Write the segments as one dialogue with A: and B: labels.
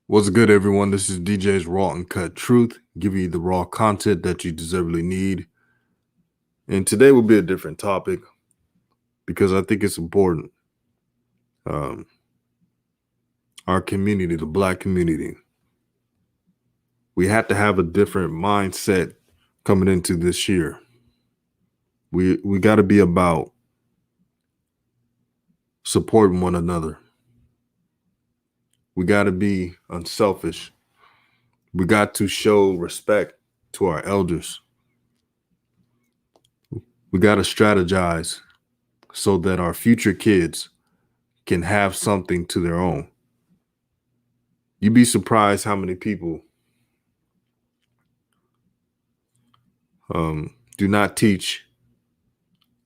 A: What's good, everyone? This is DJ's Raw and Cut Truth, giving you the raw content that you deservedly need. And today will be a different topic because I think it's important. Our community, the Black community, we have to have a different mindset coming into this year. We got to be about supporting one another. We got to be unselfish. We got to show respect to our elders. We got to strategize so that our future kids can have something to their own. You'd be surprised how many people do not teach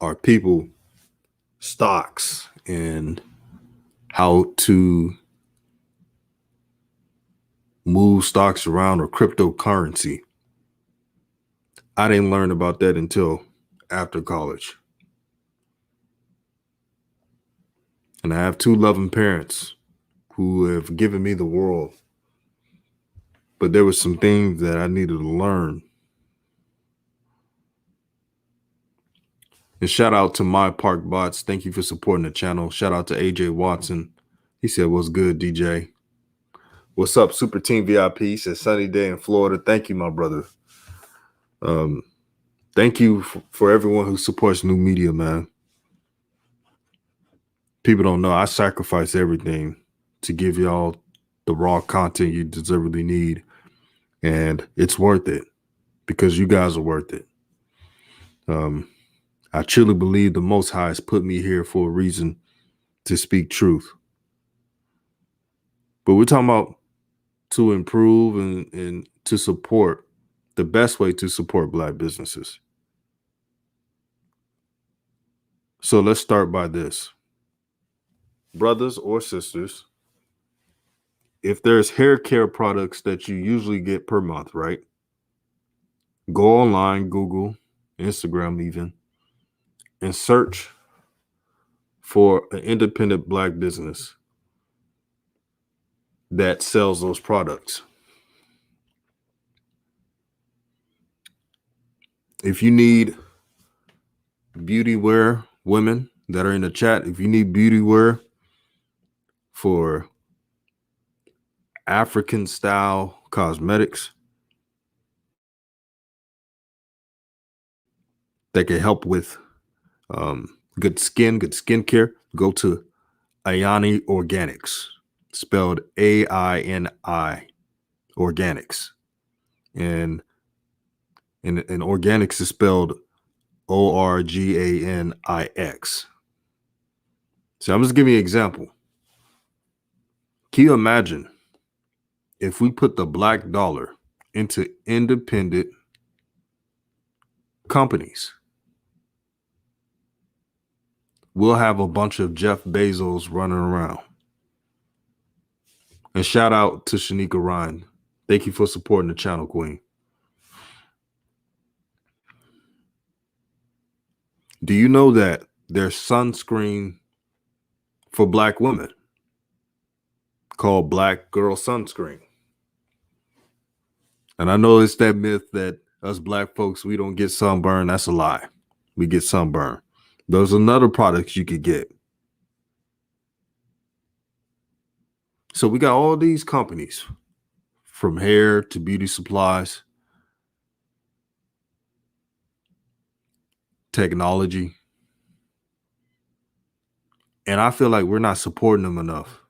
A: our people stocks and how to move stocks around or cryptocurrency. I didn't learn about that until after college. And I have two loving parents who have given me the world. But there were some things that I needed to learn. And shout out to My Park Bots. Thank you for supporting the channel. Shout out to AJ Watson. He said, "What's good, DJ?" What's up, Super Team VIP? He said, "Sunny day in Florida." Thank you, my brother. Thank you for everyone who supports new media, man. People don't know I sacrifice everything to give y'all the raw content you deservedly need. And it's worth it because you guys are worth it. I truly believe the Most High has put me here for a reason to speak truth. But we're talking about to improve and to support, the best way to support Black businesses. So let's start by this. Brothers or sisters, if there's hair care products that you usually get per month, right? Go online, Google, Instagram even, and search for an independent Black business that sells those products. If you need beauty wear, women that are in the chat, if you need beauty wear for African style cosmetics that can help with good skincare, go to Ayani Organics, spelled AINI Organics. And organics is spelled ORGANIX. So I'm just giving you an example. Can you imagine if we put the Black dollar into independent companies? We'll have a bunch of Jeff Bezos running around. And shout out to Shanika Ryan. Thank you for supporting the channel, Queen. Do you know that there's sunscreen for Black women called Black Girl Sunscreen? And I know it's that myth that us Black folks, we don't get sunburn. That's a lie. We get sunburn. There's another product you could get. So we got all these companies, from hair to beauty supplies, technology. And I feel like we're not supporting them enough.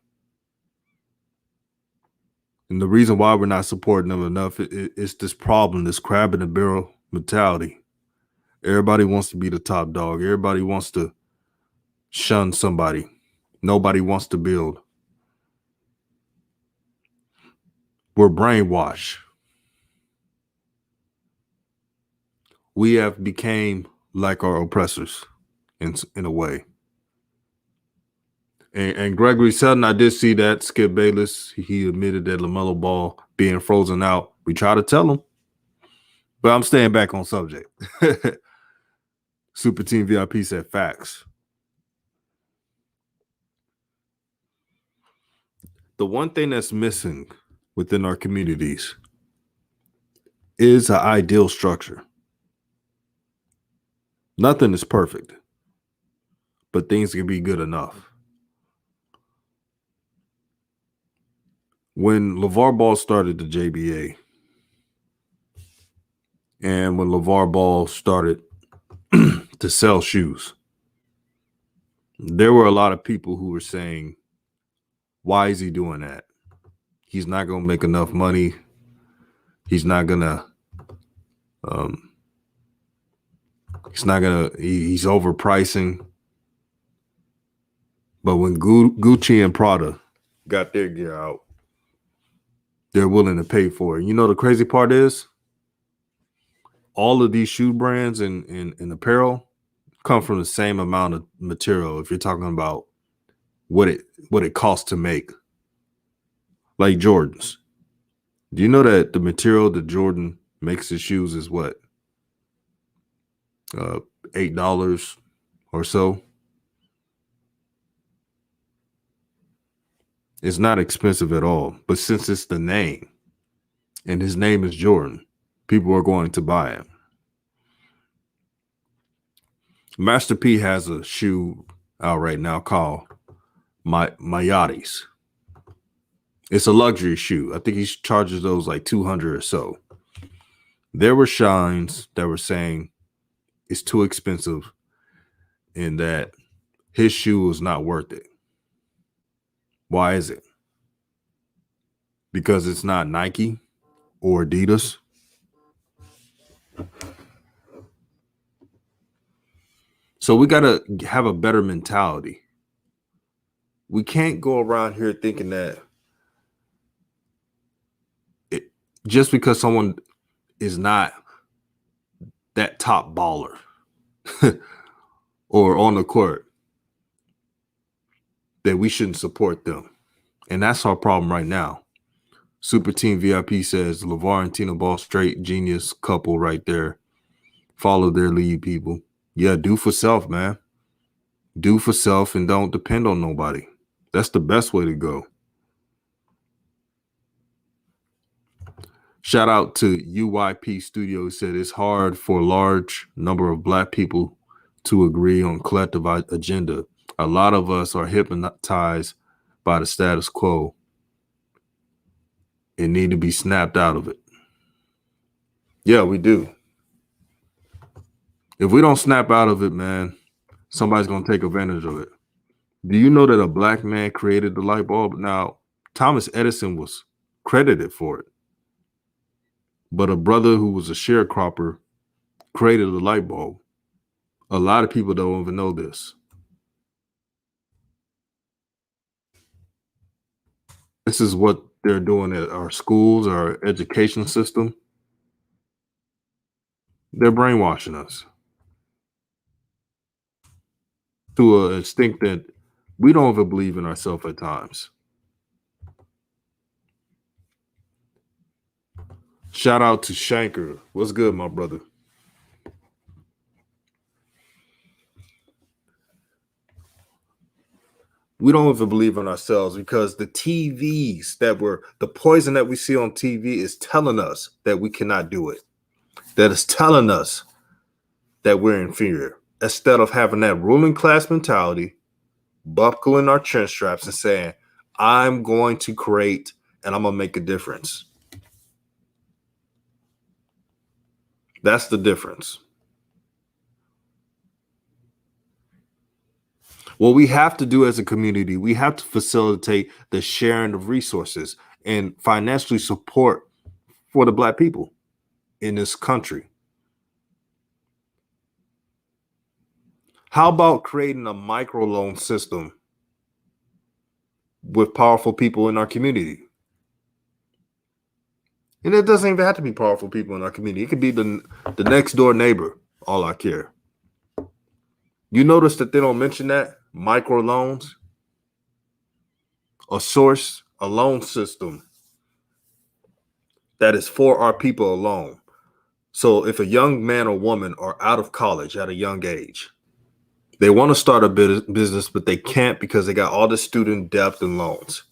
A: And the reason why we're not supporting them enough is this problem, this crab in the barrel mentality. Everybody wants to be the top dog. Everybody wants to shun somebody. Nobody wants to build. We're brainwashed. We have became like our oppressors in a way. And Gregory Sutton, I did see that. Skip Bayless, he admitted that LaMelo Ball being frozen out. We try to tell them, but I'm staying back on subject. Super Team VIP said facts. The one thing that's missing within our communities is an ideal structure. Nothing is perfect, but things can be good enough. When LeVar Ball started the JBA, and when LeVar Ball started to sell shoes, there were a lot of people who were saying, why is he doing that? He's not going to make enough money. He's overpricing. But when Gucci and Prada got their gear out, they're willing to pay for it. You know, the crazy part is all of these shoe brands and apparel come from the same amount of material. If you're talking about what it costs to make, like Jordans. Do you know that the material that Jordan makes his shoes is what? $8 or so. It's not expensive at all. But since it's the name, and his name is Jordan, people are going to buy it. Master P has a shoe out right now called Mayatis. It's a luxury shoe. I think he charges those like $200 or so. There were shines that were saying it's too expensive and that his shoe is not worth it. Why is it? Because it's not Nike or Adidas. So we got to have a better mentality. We can't go around here thinking that just because someone is not that top baller or on the court, that we shouldn't support them. And that's our problem right now. Super Team VIP says LeVar and Tina Ball, straight genius couple right there. Follow their lead, people. Yeah, do for self, man. Do for self and don't depend on nobody. That's the best way to go. Shout out to UYP Studio. Said it's hard for a large number of Black people to agree on collective agenda. A lot of us are hypnotized by the status quo and need to be snapped out of it. Yeah, we do. If we don't snap out of it, man, somebody's going to take advantage of it. Do you know that a Black man created the light bulb? Now, Thomas Edison was credited for it, but a brother who was a sharecropper created the light bulb. A lot of people don't even know this. This is what they're doing at our schools, our education system. They're brainwashing us to an extent that we don't even believe in ourselves at times. Shout out to Shanker. What's good, my brother? We don't even believe in ourselves because the TVs the poison that we see on TV is telling us that we cannot do it. That is telling us that we're inferior. Instead of having that ruling class mentality, buckling our chin straps and saying, I'm going to create and I'm going to make a difference. That's the difference. What we have to do as a community, we have to facilitate the sharing of resources and financially support for the Black people in this country. How about creating a microloan system with powerful people in our community? And it doesn't even have to be powerful people in our community. It could be the next door neighbor. All I care. You notice that they don't mention that? Microloans, a loan system that is for our people alone. So if a young man or woman are out of college at a young age, they want to start a business, but they can't because they got all the student debt and loans.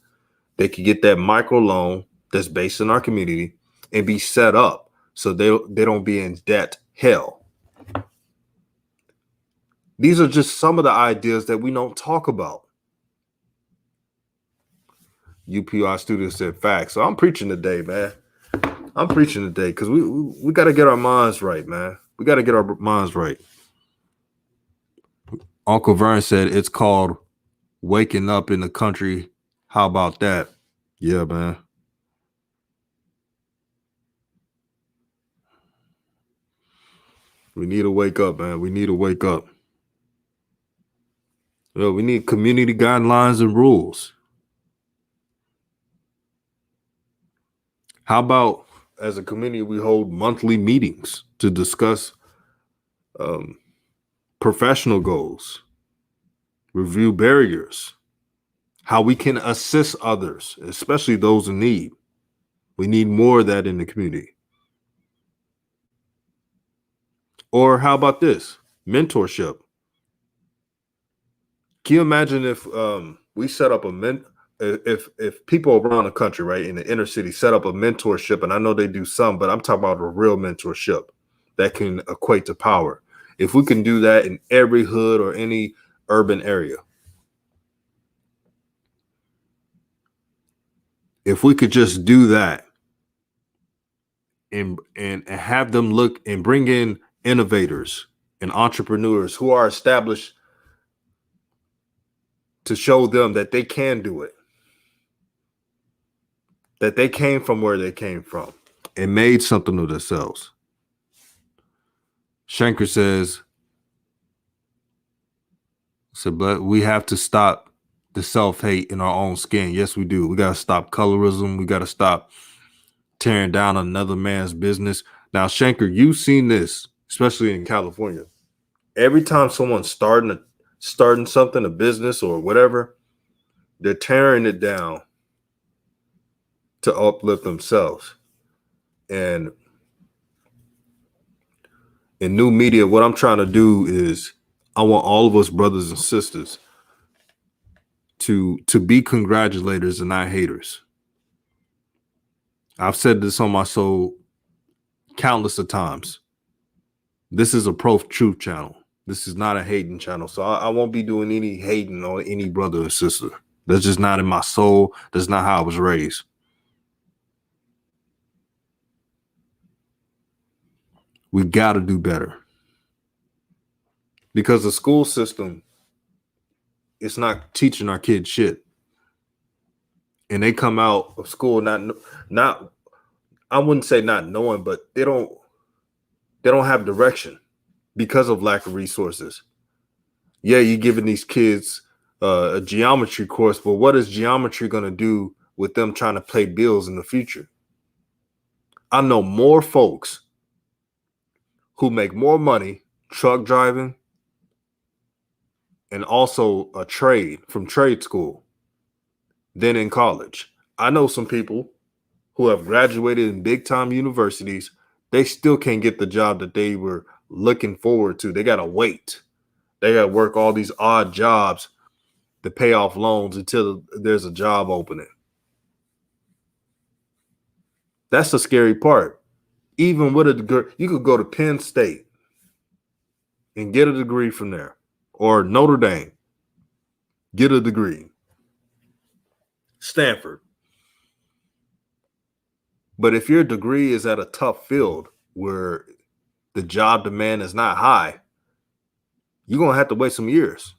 A: They could get that micro loan that's based in our community and be set up so they don't be in debt hell. These are just some of the ideas that we don't talk about. UPR students said facts. So I'm preaching today, man. I'm preaching today because we got to get our minds right, man. We got to get our minds right. Uncle Vern said it's called waking up in the country. How about that? Yeah, man. We need to wake up, man. We need to wake up. We need community guidelines and rules. How about as a community, we hold monthly meetings to discuss professional goals, review barriers, how we can assist others, especially those in need. We need more of that in the community. Or how about this? Mentorship. Can you imagine if we set up if people around the country, right, in the inner city set up a mentorship, and I know they do some, but I'm talking about a real mentorship that can equate to power. If we can do that in every hood or any urban area, if we could just do that and have them look and bring in innovators and entrepreneurs who are established to show them that they can do it, that they came from where they came from and made something of themselves. Shanker says, but we have to stop the self-hate in our own skin. Yes, we do. We got to stop colorism. We got to stop tearing down another man's business. Now, Shanker, you've seen this, especially in California. Every time someone's starting something, a business or whatever, they're tearing it down to uplift themselves. And in new media, what I'm trying to do is I want all of us brothers and sisters to be congratulators and not haters. I've said this on my soul countless of times. This is a pro-truth channel. This is not a hating channel. So I won't be doing any hating on any brother or sister. That's just not in my soul. That's not how I was raised. We got to do better. Because the school system, it's not teaching our kids shit. And they come out of school not I wouldn't say not knowing, but they don't have direction because of lack of resources. Yeah, you're giving these kids a geometry course, but what is geometry going to do with them trying to pay bills in the future? I know more folks who make more money truck driving and also a trade from trade school than in college. I know some people who have graduated in big time universities. They still can't get the job that they were looking forward to. They got to wait. They got to work all these odd jobs to pay off loans until there's a job opening. That's the scary part. Even with a degree, you could go to Penn State and get a degree from there, or Notre Dame, get a degree. Stanford. But if your degree is at a tough field where the job demand is not high, you're going to have to wait some years.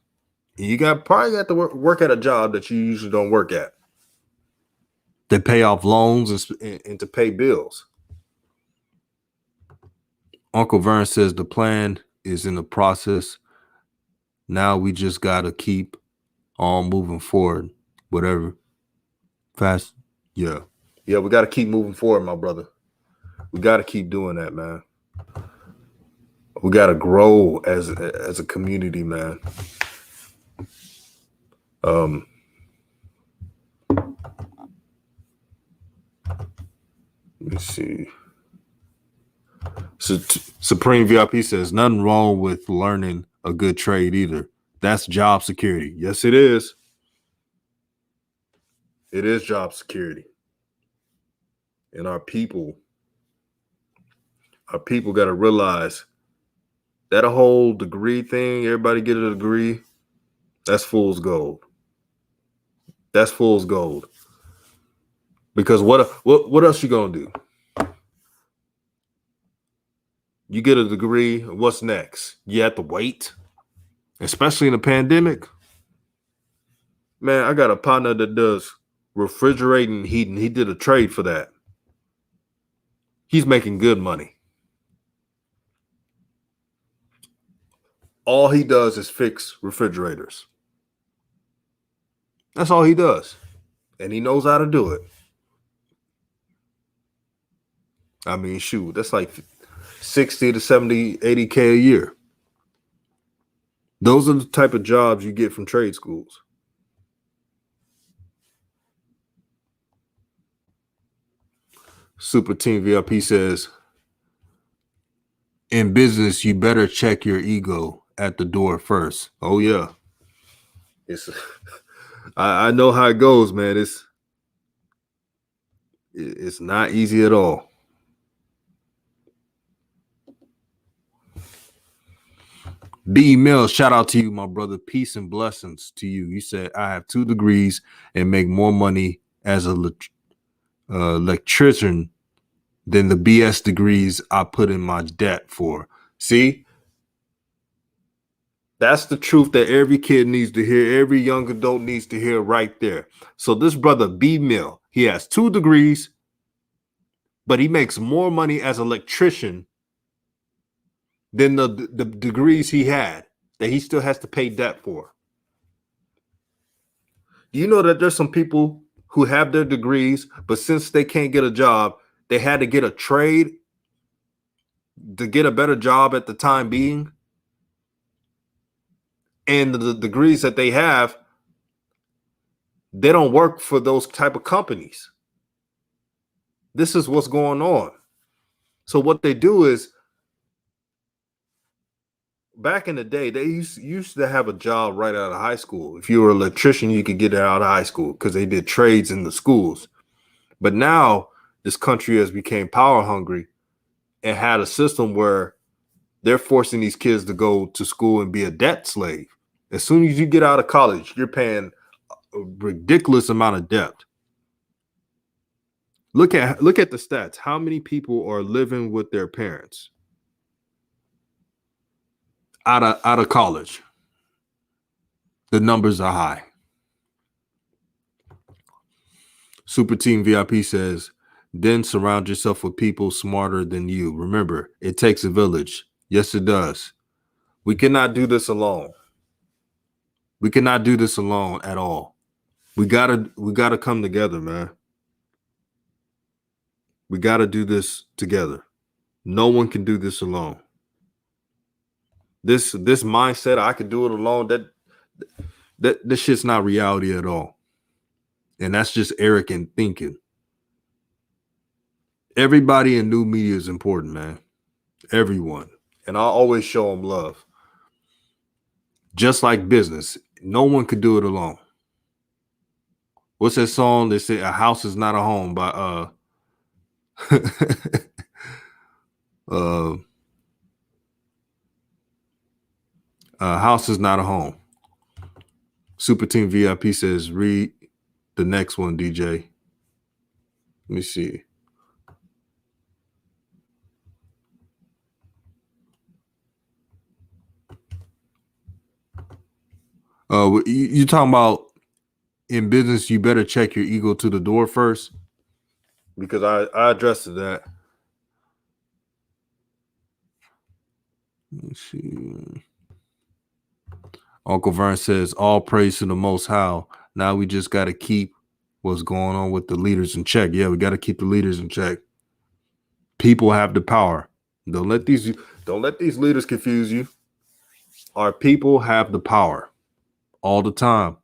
A: And you probably got to work at a job that you usually don't work at. They pay off loans and to pay bills. Uncle Vern says the plan is in the process. Now we just got to keep on moving forward. Whatever. Fast. Yeah. Yeah, we got to keep moving forward, my brother. We got to keep doing that, man. We got to grow as a community, man. Let me see. Supreme VIP says nothing wrong with learning a good trade either. That's job security. Yes, it is. It is job security. And our people got to realize that a whole degree thing, everybody get a degree, that's fool's gold. That's fool's gold. Because what else you gonna do? You get a degree, what's next? You have to wait, especially in a pandemic. Man, I got a partner that does refrigerating and heating. He did a trade for that. He's making good money. All he does is fix refrigerators. That's all he does. And he knows how to do it. I mean, shoot, that's like 60 to 70, 80K a year. Those are the type of jobs you get from trade schools. Super Team VIP says, in business, you better check your ego at the door first. Oh, yeah. I know how it goes, man. It's not easy at all. B. Mills, shout out to you, my brother. Peace and blessings to you. You said, I have 2 degrees and make more money as a electrician than the BS degrees I put in my debt for. See? That's the truth that every kid needs to hear. Every young adult needs to hear right there. So this brother, B. Mill, he has 2 degrees, but he makes more money as an electrician than the degrees he had that he still has to pay debt for. Do you know that there's some people who have their degrees, but since they can't get a job, they had to get a trade to get a better job at the time being? And the degrees that they have, they don't work for those type of companies. This is what's going on. So what they do is, back in the day, they used to have a job right out of high school. If you were an electrician, you could get it out of high school because they did trades in the schools. But now this country has become power hungry and had a system where they're forcing these kids to go to school and be a debt slave. As soon as you get out of college, you're paying a ridiculous amount of debt. Look at the stats. How many people are living with their parents out of college? The numbers are high. Super Team VIP says, then surround yourself with people smarter than you. Remember, it takes a village. Yes, it does. We cannot do this alone. We cannot do this alone at all. We gotta come together, man. We gotta do this together. No one can do this alone. This mindset, I could do it alone, that this shit's not reality at all. And that's just arrogant thinking. Everybody in new media is important, man. Everyone. And I'll always show them love. Just like business, no one could do it alone. What's that song? They say a house is not a home by a house is not a home. Super Team VIP says, read the next one, DJ. Let me see. You talking about in business, you better check your ego to the door first? Because I addressed that. Let me see. Uncle Vern says, all praise to the Most High. Now we just got to keep what's going on with the leaders in check. Yeah, we got to keep the leaders in check. People have the power. Don't let these leaders confuse you. Our people have the power all the time.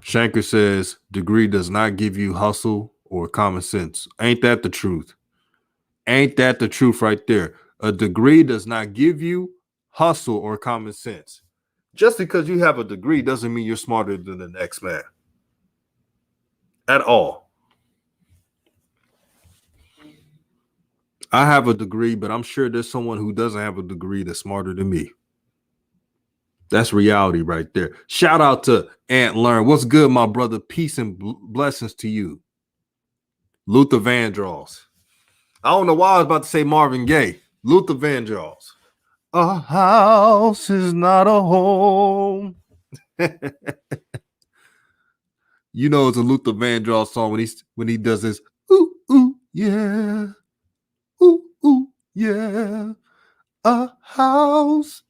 A: Shanker says, degree does not give you hustle or common sense. Ain't that the truth? Ain't that the truth right there? A degree does not give you hustle or common sense. Just because you have a degree doesn't mean you're smarter than the next man. At all. I have a degree, but I'm sure there's someone who doesn't have a degree that's smarter than me. That's reality right there. Shout out to Ant Learn. What's good, my brother? Peace and blessings to you. Luther Vandross. I don't know why I was about to say Marvin Gaye. Luther Vandross. A house is not a home. You know it's a Luther Vandross song when he does this. Ooh, ooh, yeah. Ooh, ooh, yeah. A house.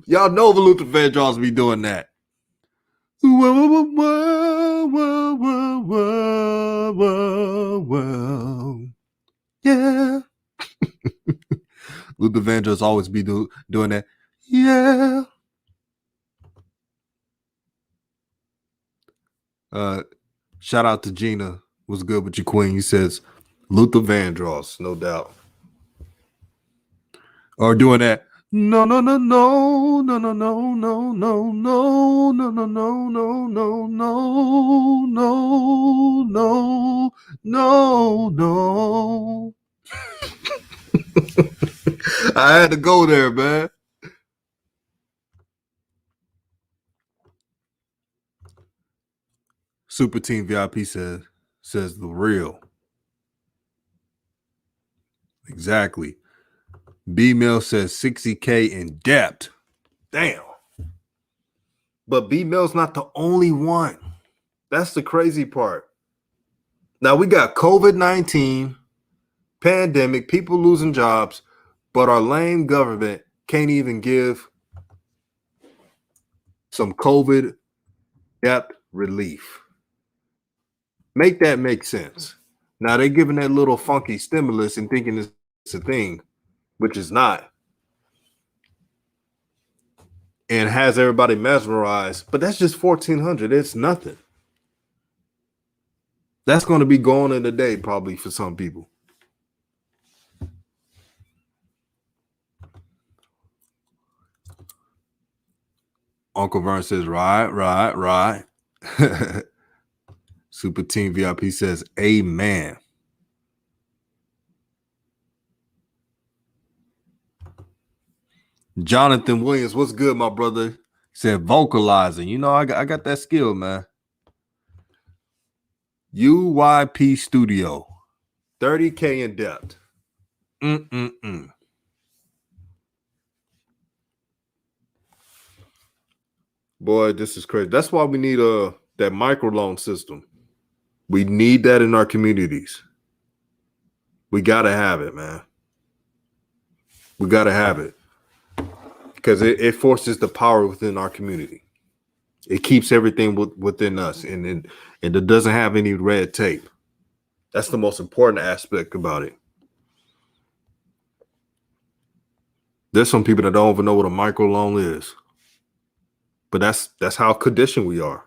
A: Y'all know the Luther Vandross be doing that. Whoa, whoa, whoa, whoa, whoa, whoa, whoa. Yeah. Luther Vandross always be doing that. Yeah. Shout out to Gina. What's good with you, Queen? He says Luther Vandross, no doubt. Or doing that. No, no, no, no, no, no, no, no, no, no, no, no, no, no, no, no, no, no, no. I had to go there, man. Super Team VIP says the real. Exactly. B-Mill says 60K in debt. Damn. But B-Mill's not the only one. That's the crazy part. Now we got COVID-19, pandemic, people losing jobs, but our lame government can't even give some COVID debt relief. Make that make sense. Now they're giving that little funky stimulus and thinking it's a thing, which is not. And has everybody mesmerized, but that's just $1,400. It's nothing. That's going to be gone in a day, probably for some people. Uncle Vern says, right. Super Team VIP says, amen. Jonathan Williams, what's good, my brother? He said, vocalizing. You know, I got that skill, man. UYP Studio, 30K in debt. Boy, this is crazy. That's why we need that microloan system. We need that in our communities. We got to have it, man. We got to have it. Because it forces the power within our community. It keeps everything within us. And it doesn't have any red tape. That's the most important aspect about it. There's some people that don't even know what a microloan is. But that's how conditioned we are.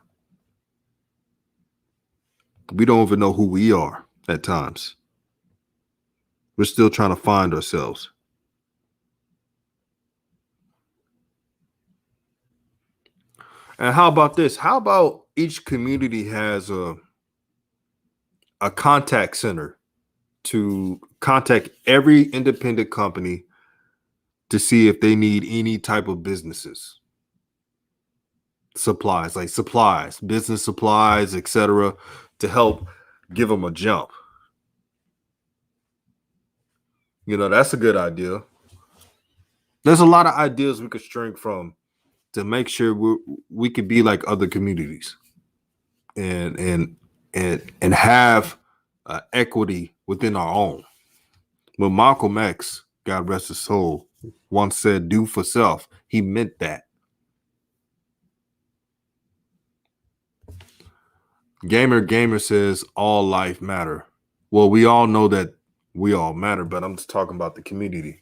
A: We don't even know who we are at times. We're still trying to find ourselves. And how about this? How about each community has a contact center to contact every independent company to see if they need any type of businesses, supplies, business supplies, etc., to help give them a jump. You know, that's a good idea. There's a lot of ideas we could string from to make sure we could be like other communities and have equity within our own. When Malcolm X, God rest his soul, once said, "Do for self," he meant that. Gamer says, "All life matter." Well, we all know that we all matter, but I'm just talking about the community.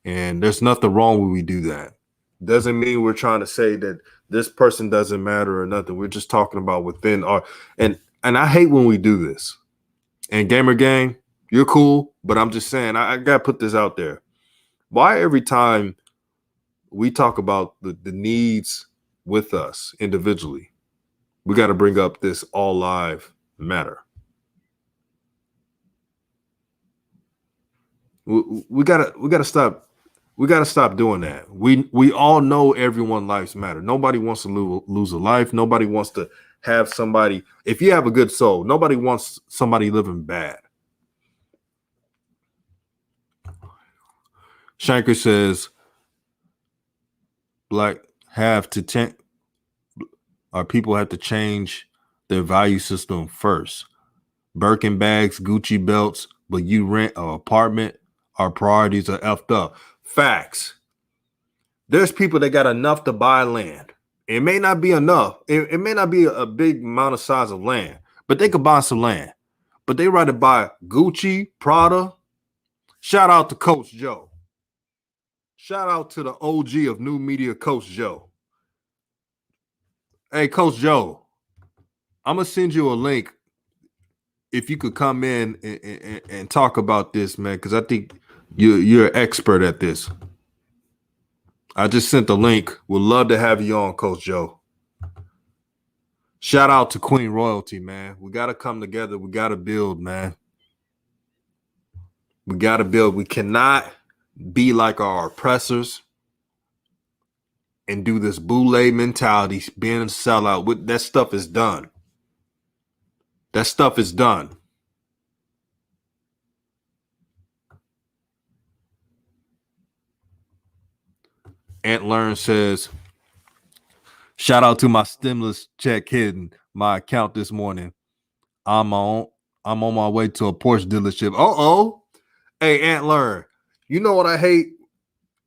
A: And there's nothing wrong when we do that. Doesn't mean we're trying to say that this person doesn't matter or nothing. We're just talking about within our and I hate when we do this. And Gamer Gang, you're cool, but I'm just saying I gotta put this out there. Why every time we talk about the needs with us individually, we got to bring up this all live matter? We gotta stop doing that. We all know everyone lives matter. Nobody wants to lose a life. Nobody wants to have somebody. If you have a good soul, nobody wants somebody living bad. Shanker says people have to change their value system first. Birkin bags, Gucci belts, but you rent an apartment, our priorities are effed up. Facts. There's people that got enough to buy land. It may not be enough. It may not be a big amount of size of land, but they could buy some land. But they rather buy Gucci, Prada. Shout out to Coach Joe. Shout out to the OG of new media, Coach Joe. Hey, Coach Joe, I'm going to send you a link if you could come in and talk about this, man, because I think you're an expert at this. I just sent the link. Would love to have you on, Coach Joe. Shout out to Queen Royalty, man. We got to come together. We got to build, man. We got to build. We cannot be like our oppressors and do this boule mentality, being a sellout. That stuff is done. That stuff is done. Ant Learn says, shout out to my stimulus check hitting my account this morning. I'm on my way to a Porsche dealership. Uh-oh. Hey, Ant Learn, you know what I hate?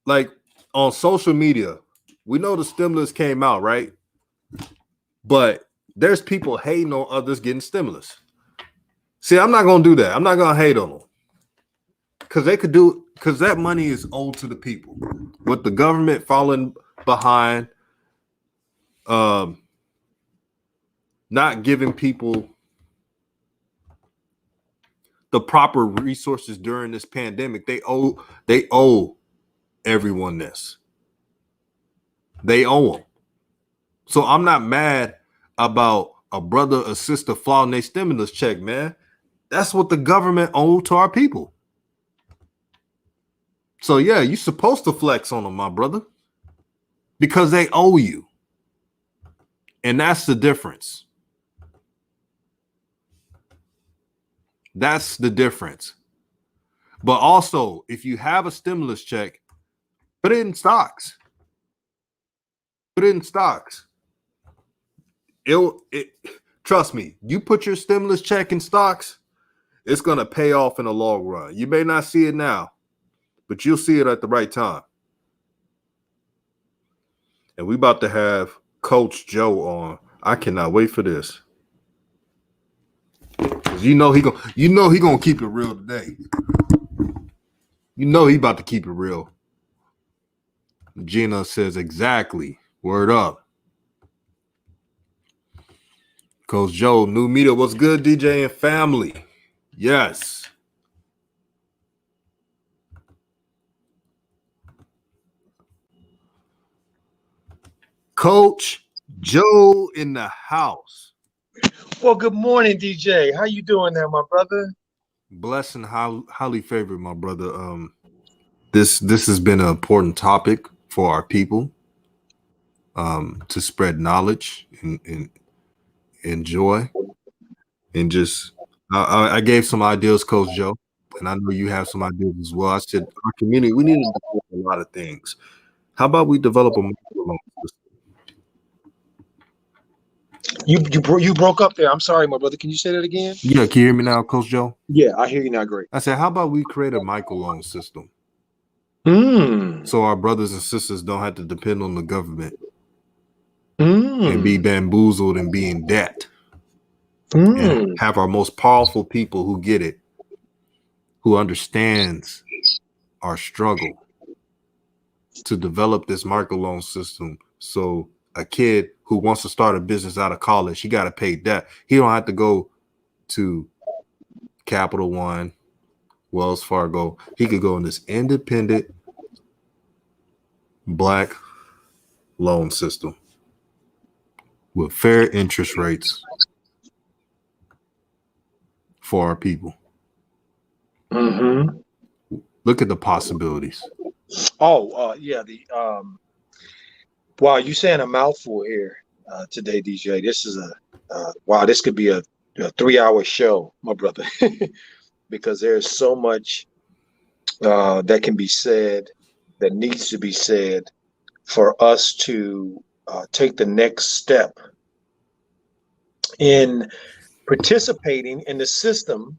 A: Like on social media, we know the stimulus came out, right? But there's people hating on others getting stimulus. See, I'm not going to do that. I'm not going to hate on them. Because that money is owed to the people. With the government falling behind, not giving people the proper resources during this pandemic, they owe everyone this. They owe them. So I'm not mad about a brother or sister flaunting their stimulus check, man. That's what the government owed to our people. So yeah, you're supposed to flex on them, my brother, because they owe you. And that's the difference. That's the difference. But also, if you have a stimulus check, put it in stocks. Put it in stocks. Trust me, you put your stimulus check in stocks, it's going to pay off in the long run. You may not see it now, but you'll see it at the right time. And we about to have Coach Joe on. I cannot wait for this. Cause you know he gonna keep it real today. You know he about to keep it real. Gina says exactly. Word up. Coach Joe, new media. What's good, DJ and family? Yes. Coach Joe in the house.
B: Well, good morning, DJ. How you doing there, my brother?
A: Blessed and highly favored, my brother. This has been an important topic for our people. To spread knowledge and joy, and just I gave some ideas, Coach Joe, and I know you have some ideas as well. I said our community, we need to develop a lot of things. How about we develop a microloan system?
B: You broke up there. I'm sorry, my brother. Can you say that again?
A: Yeah, can you hear me now, Coach Joe?
B: Yeah, I hear you now. Great.
A: I said, how about we create a microloan system? So our brothers and sisters don't have to depend on the government and be bamboozled and be in debt. And have our most powerful people who get it, who understands our struggle, to develop this microloan system. So a kid who wants to start a business out of college, he got to pay debt. He don't have to go to Capital One, Wells Fargo. He could go in this independent black loan system with fair interest rates for our people.
B: Mm-hmm.
A: Look at the possibilities.
B: Oh, yeah. Wow, you saying a mouthful here today, DJ. This is wow. This could be a 3-hour show, my brother, because there's so much that can be said, that needs to be said for us to take the next step in participating in the system.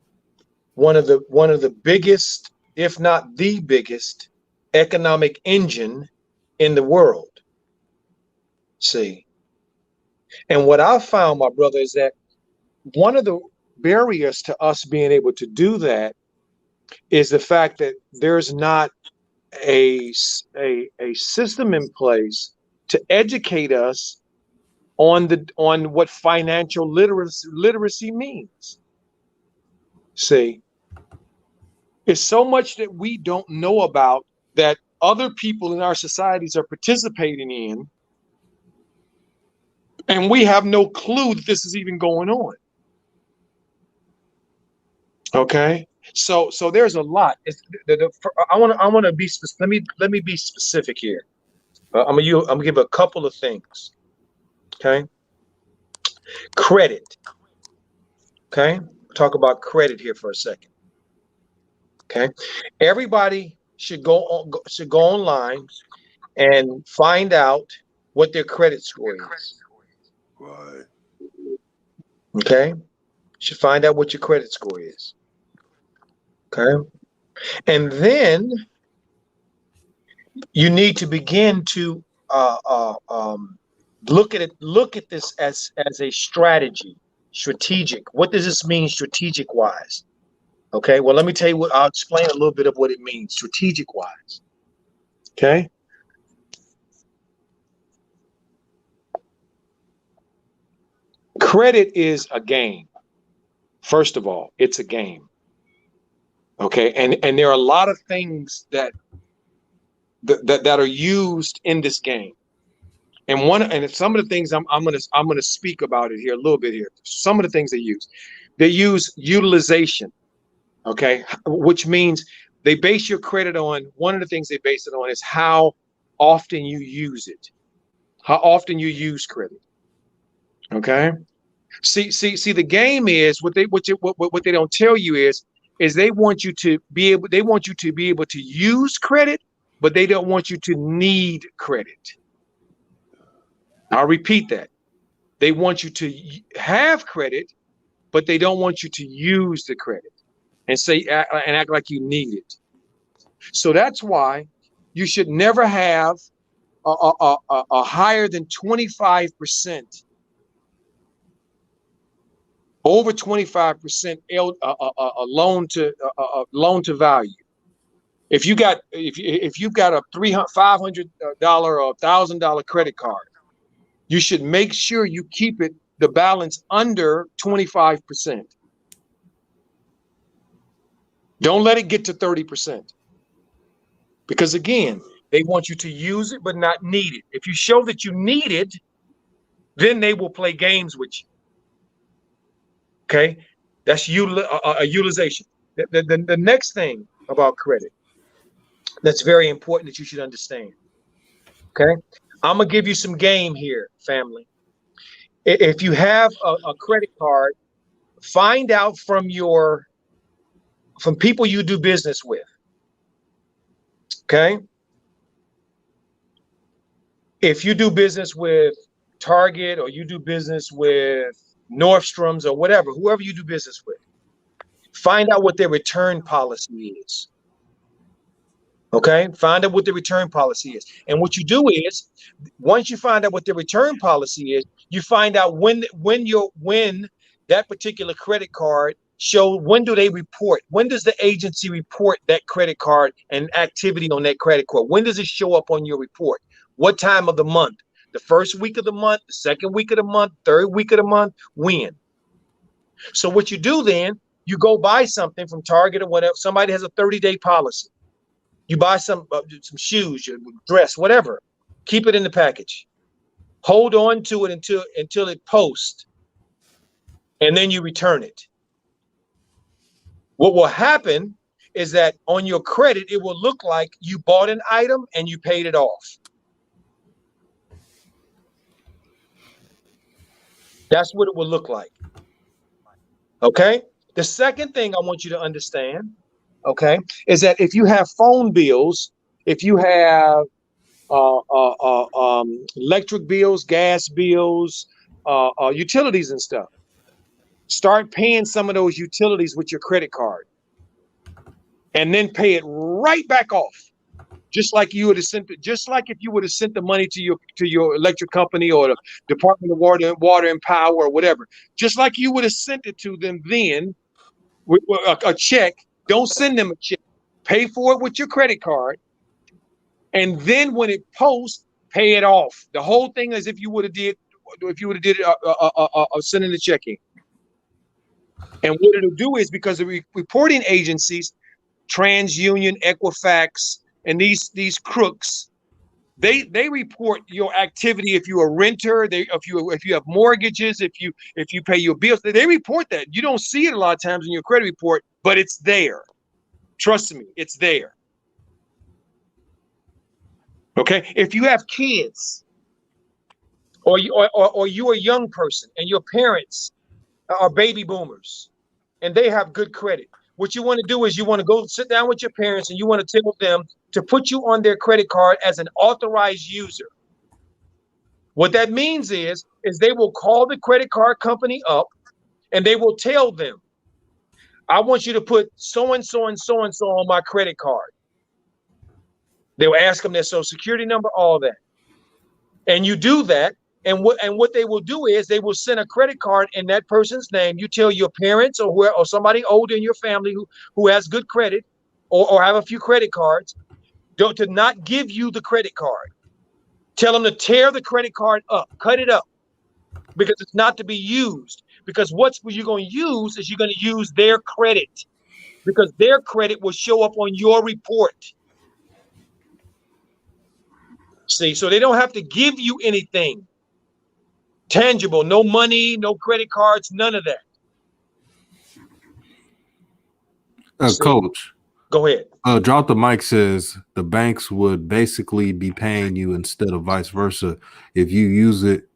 B: One of the biggest, if not the biggest, economic engine in the world. See, and what I found, my brother, is that one of the barriers to us being able to do that is the fact that there's not a system in place to educate us on what financial literacy means. See, it's so much that we don't know about that other people in our societies are participating in, and we have no clue that this is even going on. Okay, so there's a lot. I want to be specific. Let me be specific here. I'm gonna give a couple of things. Okay, credit. Okay, talk about credit here for a second. Okay, everybody should go online and find out what their credit score is.
A: Right.
B: Okay, should find out what your credit score is. Okay, and then you need to begin to look at this as a strategic. What does this mean strategic wise? Okay, well, let me tell you what, I'll explain a little bit of what it means strategic wise. Okay, credit is a game. First of all, it's a game. Okay, and there are a lot of things that are used in this game. And some of the things I'm gonna speak about it here a little bit here. Some of the things they use utilization, okay, which means they base your credit on, one of the things they base it on is how often you use it, how often you use credit. Okay, see, the game is what they don't tell you is they want you to be able to use credit, but they don't want you to need credit. I'll repeat that. They want you to have credit, but they don't want you to use the credit and act like you need it. So that's why you should never have a higher than 25%, over 25% loan to value. If you've got a $500 or $1,000 credit card, you should make sure you keep the balance under 25%. Don't let it get to 30%. Because again, they want you to use it but not need it. If you show that you need it, then they will play games with you. Okay, that's a utilization. The next thing about credit that's very important that you should understand. Okay, I'm gonna give you some game here, family. If you have a credit card, find out from people you do business with. Okay, if you do business with Target or you do business with Nordstrom's or whatever, whoever you do business with, find out what their return policy is. Okay, find out what the return policy is. And what you do is, once you find out what the return policy is, you find out when that particular credit card show when do they report? When does the agency report that credit card and activity on that credit card? When does it show up on your report? What time of the month? The first week of the month, the second week of the month, third week of the month, when? So what you do then, you go buy something from Target or whatever. Somebody has a 30-day policy. You buy some shoes, your dress, whatever. Keep it in the package. Hold on to it until it posts, and then you return it. What will happen is that on your credit, it will look like you bought an item and you paid it off. That's what it will look like. Okay? The second thing I want you to understand, okay, is that if you have phone bills, if you have electric bills, gas bills, utilities and stuff, start paying some of those utilities with your credit card, and then pay it right back off. Just like you would have sent it, just like if you would have sent the money to your electric company or the Department of Water and Power or whatever. Just like you would have sent it to them then with a check. Don't send them a check. Pay for it with your credit card, and then when it posts, pay it off. The whole thing is if you would have did it sending the check in. And what it'll do is, because the reporting agencies, TransUnion, Equifax, and these crooks, they report your activity. If you're a renter, if you have mortgages, if you pay your bills, they report that. You don't see it a lot of times in your credit report, but it's there. Trust me, it's there. Okay, if you have kids, or you're a young person and your parents are baby boomers and they have good credit, what you want to do is you want to go sit down with your parents and you want to tell them to put you on their credit card as an authorized user. What that means is they will call the credit card company up and they will tell them, I want you to put so and so and so and so on my credit card. They will ask them their social security number, all that. And you do that. And what they will do is they will send a credit card in that person's name. You tell your parents or somebody older in your family who has good credit or have a few credit cards to not give you the credit card. Tell them to tear the credit card up, cut it up, because it's not to be used. Because what you're going to use is you're going to use their credit, because their credit will show up on your report. See, so they don't have to give you anything tangible, no money, no credit cards, none of that.
A: Coach,
B: go ahead.
A: Drop the Mic says the banks would basically be paying you instead of vice versa. If you use it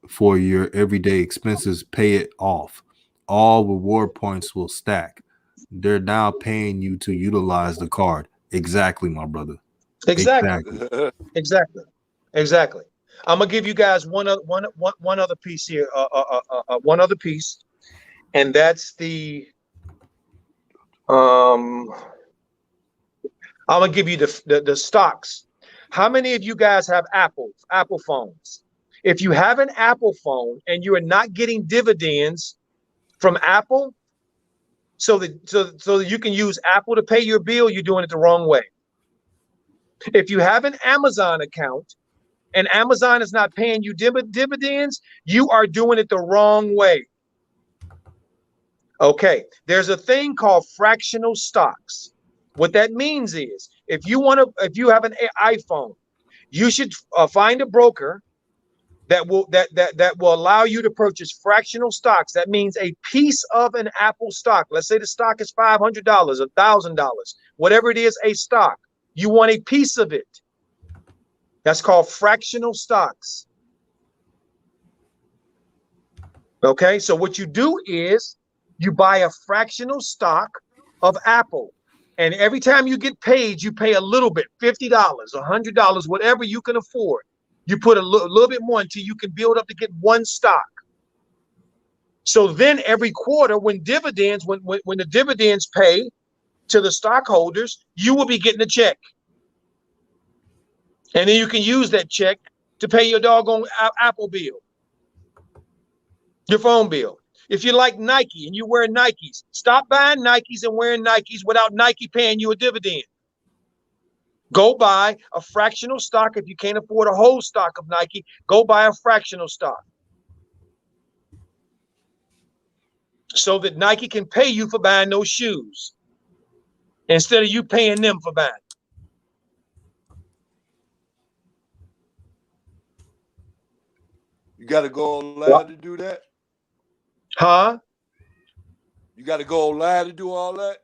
A: for your everyday expenses, pay it off. All reward points will stack. They're now paying you to utilize the card. Exactly, my brother.
B: Exactly. I'm gonna give you guys one other piece here. One other piece, and that's the I'm gonna give you the stocks. How many of you guys have Apple phones? If you have an Apple phone and you are not getting dividends from Apple, so that you can use Apple to pay your bill, you're doing it the wrong way. If you have an Amazon account and Amazon is not paying you dividends, you are doing it the wrong way. Okay, there's a thing called fractional stocks. What that means is if you have an iPhone, you should find a broker that will allow you to purchase fractional stocks. That means a piece of an Apple stock. Let's say the stock is $500, $1,000, whatever it is, a stock. You want a piece of it. That's called fractional stocks. Okay, so what you do is you buy a fractional stock of Apple. And every time you get paid, you pay a little bit, $50, $100, whatever you can afford. You put a little bit more until you can build up to get one stock. So then every quarter, when the dividends pay to the stockholders, you will be getting a check. And then you can use that check to pay your doggone Apple bill, your phone bill. If you like Nike and you wear Nikes, stop buying Nikes and wearing Nikes without Nike paying you a dividend. Go buy a fractional stock. If you can't afford a whole stock of Nike, go buy a fractional stock, so that Nike can pay you for buying those shoes instead of you paying them for buying.
C: You got to go online to do that?
B: Huh?
C: You got to go online to do all that?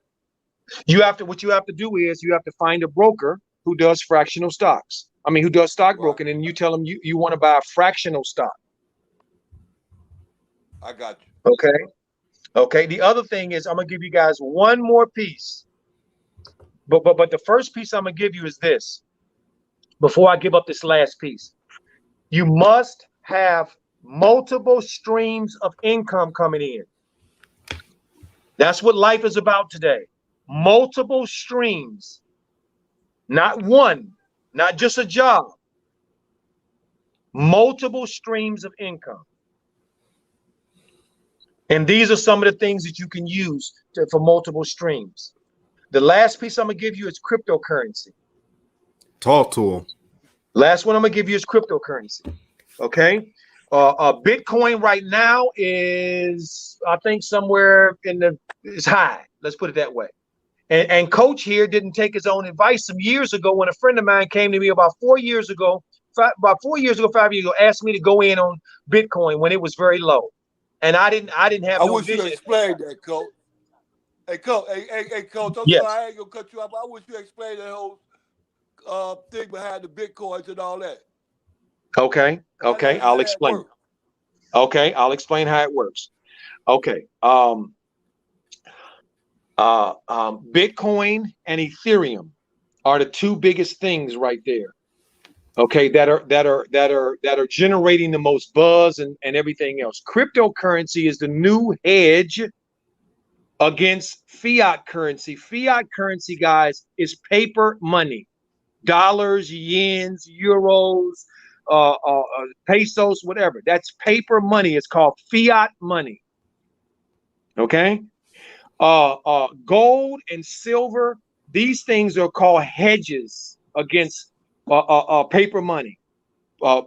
B: What you have to do is you have to find a broker who does fractional stocks. I mean, who does stockbroking, and you tell them you want to buy a fractional stock.
C: I got you.
B: Okay. Okay. The other thing is I'm gonna give you guys one more piece. But the first piece I'm gonna give you is this. Before I give up this last piece, you must have multiple streams of income coming in. That's what life is about today. Multiple streams, not one, not just a job. Multiple streams of income. And these are some of the things that you can use for multiple streams. The last piece I'm gonna give you is cryptocurrency.
A: Talk to them.
B: Last one I'm gonna give you is cryptocurrency. Okay. Bitcoin right now is, I think, somewhere it's high. Let's put it that way. And Coach here didn't take his own advice some years ago when a friend of mine came to me about 5 years ago, asked me to go in on Bitcoin when it was very low. And I didn't have no vision.
C: I wish you explained that, Coach. Hey, Coach. Hey, Coach. I'm
B: Yes.
C: sorry, I ain't gonna cut you off. I wish you explained that whole thing behind the Bitcoins and all that.
B: Okay. I'll explain. Okay, I'll explain how it works. Okay. Bitcoin and Ethereum are the two biggest things right there. Okay, that are generating the most buzz and everything else. Cryptocurrency is the new hedge against fiat currency. Fiat currency, guys, is paper money. Dollars, yens, euros, pesos, whatever. That's paper money. It's called fiat money. Okay. Gold and silver, these things are called hedges against paper money.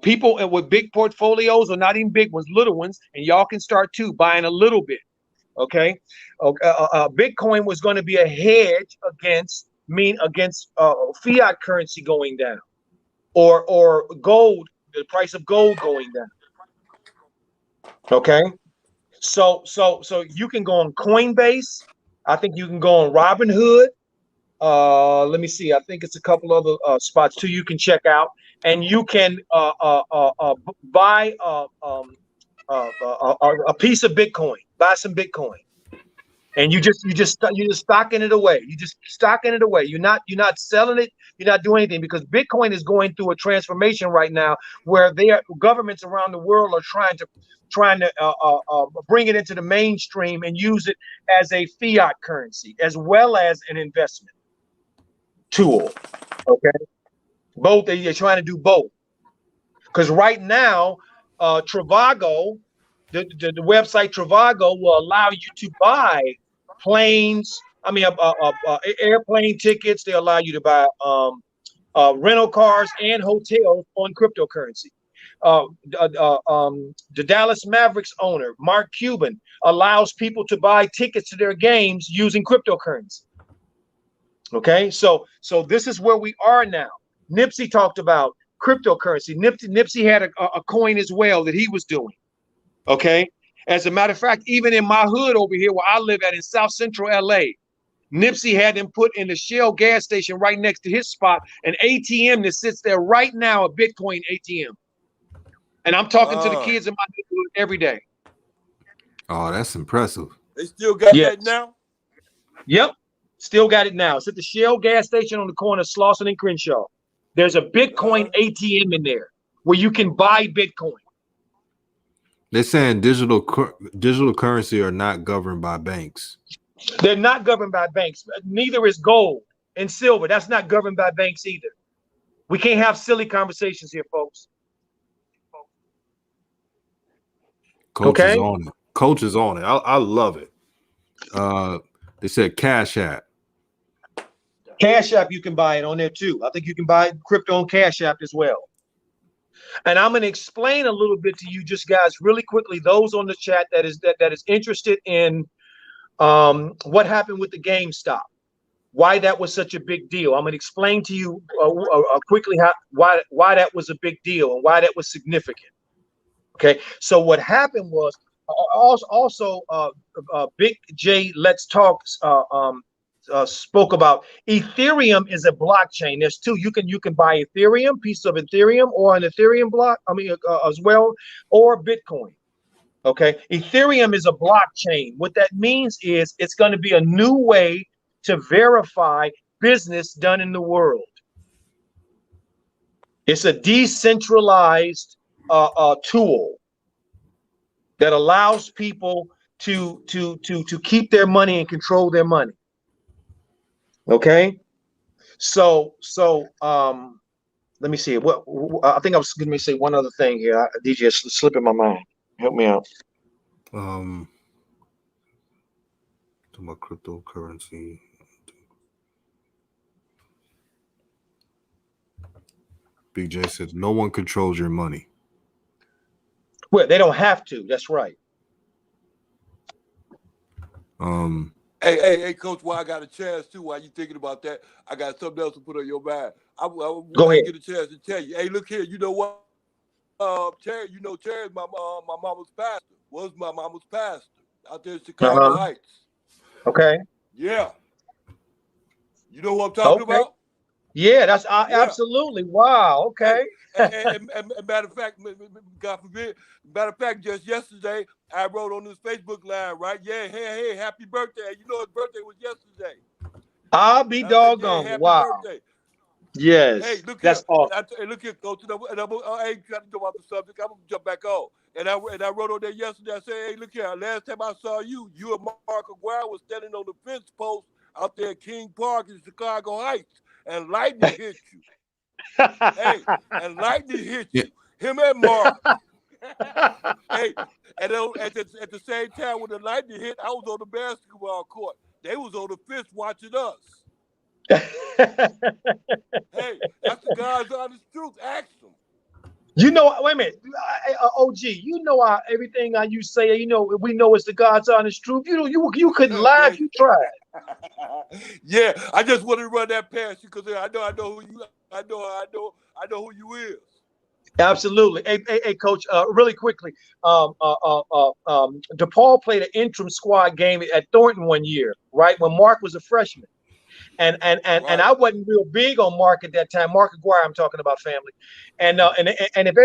B: People with big portfolios, or not even big ones, little ones, and y'all can start too, buying a little bit. Okay. Bitcoin was going to be a hedge against fiat currency going down, or gold, the price of gold going down. Okay. So you can go on Coinbase. I think you can go on Robinhood. Let me see. I think it's a couple other spots too you can check out, and you can buy a piece of Bitcoin. Buy some Bitcoin, and you just stocking it away. You just stocking it away. You're not selling it. You're not doing anything, because Bitcoin is going through a transformation right now where governments around the world are trying to bring it into the mainstream and use it as a fiat currency as well as an investment tool. Okay, both. They're trying to do both, because right now, Trivago, the website Trivago will allow you to buy planes. I mean, airplane tickets. They allow you to buy rental cars and hotels on cryptocurrency. The Dallas Mavericks owner, Mark Cuban, allows people to buy tickets to their games using cryptocurrency. Okay, so this is where we are now. Nipsey talked about cryptocurrency. Nipsey had a coin as well that he was doing. Okay, as a matter of fact, even in my hood over here where I live at in South Central LA, Nipsey had them put in the Shell gas station right next to his spot an ATM that sits there right now, a Bitcoin ATM. And I'm talking to the kids in my neighborhood every day.
A: Oh, that's impressive.
C: They still got that now?
B: Yep. Still got it now. It's at the Shell gas station on the corner of Slauson and Crenshaw. There's a Bitcoin ATM in there where you can buy Bitcoin.
A: They're saying digital currency are not governed by banks.
B: They're not governed by banks. Neither is gold and silver. That's not governed by banks either. We can't have silly conversations here, folks.
A: Coach is on it. Coach is on it. I love it. They said Cash App.
D: Cash App, you can buy it on there too. I think you can buy crypto on Cash App as well. And I'm going to explain a little bit to you, just guys, really quickly. Those on the chat that is interested in what happened with the GameStop, why that was such a big deal. I'm going to explain to you quickly why that was a big deal and why that was significant. Okay, so what happened was also Big J Let's Talk spoke about Ethereum is a blockchain. There's two. You can buy Ethereum, piece of Ethereum, or an Ethereum block. As well, or Bitcoin. Okay, Ethereum is a blockchain. What that means is it's going to be a new way to verify business done in the world. It's a decentralized tool that allows people to keep their money and control their money. Okay, so let me see. What I think I was going to say one other thing here. DJ is slipping my mind. Help me out.
A: Talking about cryptocurrency. Big J said no one controls your money.
D: Well, they don't have to. That's right.
C: Hey, Coach, while I got a chance too, while you thinking about that, I got something else to put on your mind. I
D: Go ahead.
C: Get a chance to tell you. Hey, look here, you know what? Terry, Terry's my mama's pastor. Was my mama's pastor out there in Chicago Heights.
D: Okay.
C: Yeah. You know what I'm talking about?
D: Yeah, that's absolutely. Wow. Okay.
C: And matter of fact, God forbid, just yesterday, I wrote on this Facebook line, right? Yeah, hey, happy birthday. You know his birthday was yesterday.
D: I'll be doggone.
C: Happy
D: wow.
C: birthday.
D: Yes.
C: Hey, look
D: that's
C: here.
D: awesome.
C: Hey, look here, Coach. And I ain't trying to go off the subject. I'm going to jump back on. And I wrote on there yesterday, I said, hey, look here. Last time I saw you and Mark Aguirre was standing on the fence post out there at King Park in Chicago Heights. And lightning hit you. Hey, and lightning hit you. Him and Mark. Hey, and at the same time when the lightning hit, I was on the basketball court. They was on the fence watching us. Hey, that's the God's honest truth. Ask them.
D: You know, wait a minute, OG. You know everything you say. You know, we know it's the God's honest truth. You couldn't lie if you tried.
C: Yeah, I just wanted to run that past you because I know who you. I know who you is.
D: Absolutely. Hey, Coach. Really quickly, DePaul played an interim squad game at Thornton one year, right when Mark was a freshman. And I wasn't real big on Mark at that time. Mark Aguirre, I'm talking about, family. And if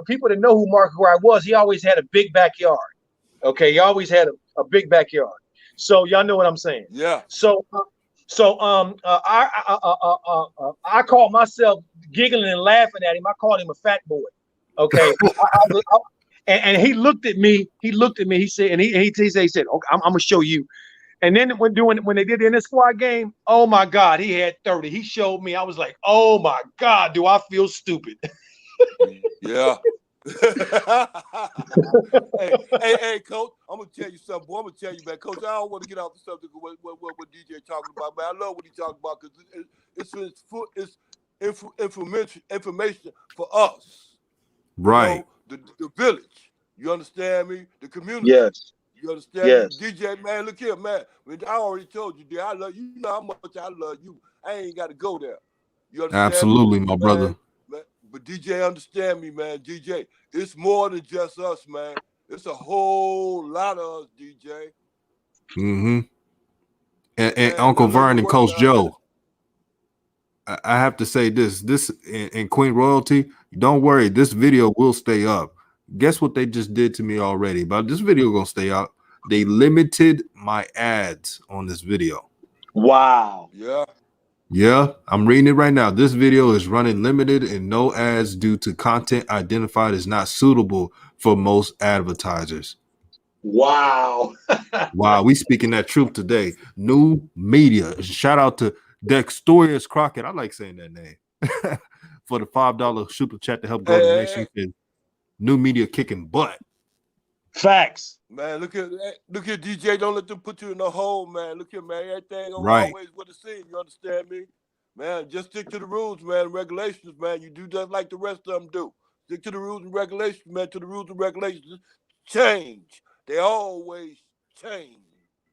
D: people that know who Mark Aguirre was, he always had a big backyard. Okay, he always had a big backyard. So y'all know what I'm saying.
C: Yeah.
D: So I called myself giggling and laughing at him. I called him a fat boy. Okay. And he looked at me. He said, and he said, okay, I'm gonna show you. And then when they did the inter squad game, oh my God, he had 30. He showed me. I was like, oh my God, do I feel stupid?
C: Yeah. hey, Coach, I'm gonna tell you something. Boy, I'm gonna tell you, man, Coach. I don't want to get off the subject of what DJ talking about, man. I love what he talking about because it's information for us,
A: right?
C: You know, the village. You understand me? The community.
D: Yes.
C: You understand me? DJ, man, look here, man. I already told you, I love you. You know how much I love you. I ain't got to go there. You understand?
A: Absolutely,
C: me?
A: my brother.
C: Man, but DJ, understand me, man. DJ, it's more than just us, man. It's a whole lot of us, DJ.
A: Mm-hmm. And Uncle Vern and Coach Joe, I have to say this in Queen Royalty, don't worry, this video will stay up. Guess what they just did to me already? But this video gonna stay up. They limited my ads on this video.
D: Wow.
A: Yeah, I'm reading it right now. This video is running limited and no ads due to content identified as not suitable for most advertisers.
D: Wow.
A: Wow, we speaking that truth today. New media. Shout out to Dextorius Crockett. I like saying that name. For the $5 super chat to help grow the nation. New media kicking butt.
D: Facts.
C: Man, look at DJ. Don't let them put you in the hole, man. Look here, man. Everything don't
A: Right.
C: always what it seems. You understand me? Man, just stick to the rules, man, and regulations, man. You do just like the rest of them do. Stick to the rules and regulations, man. To the rules and regulations change. They always change.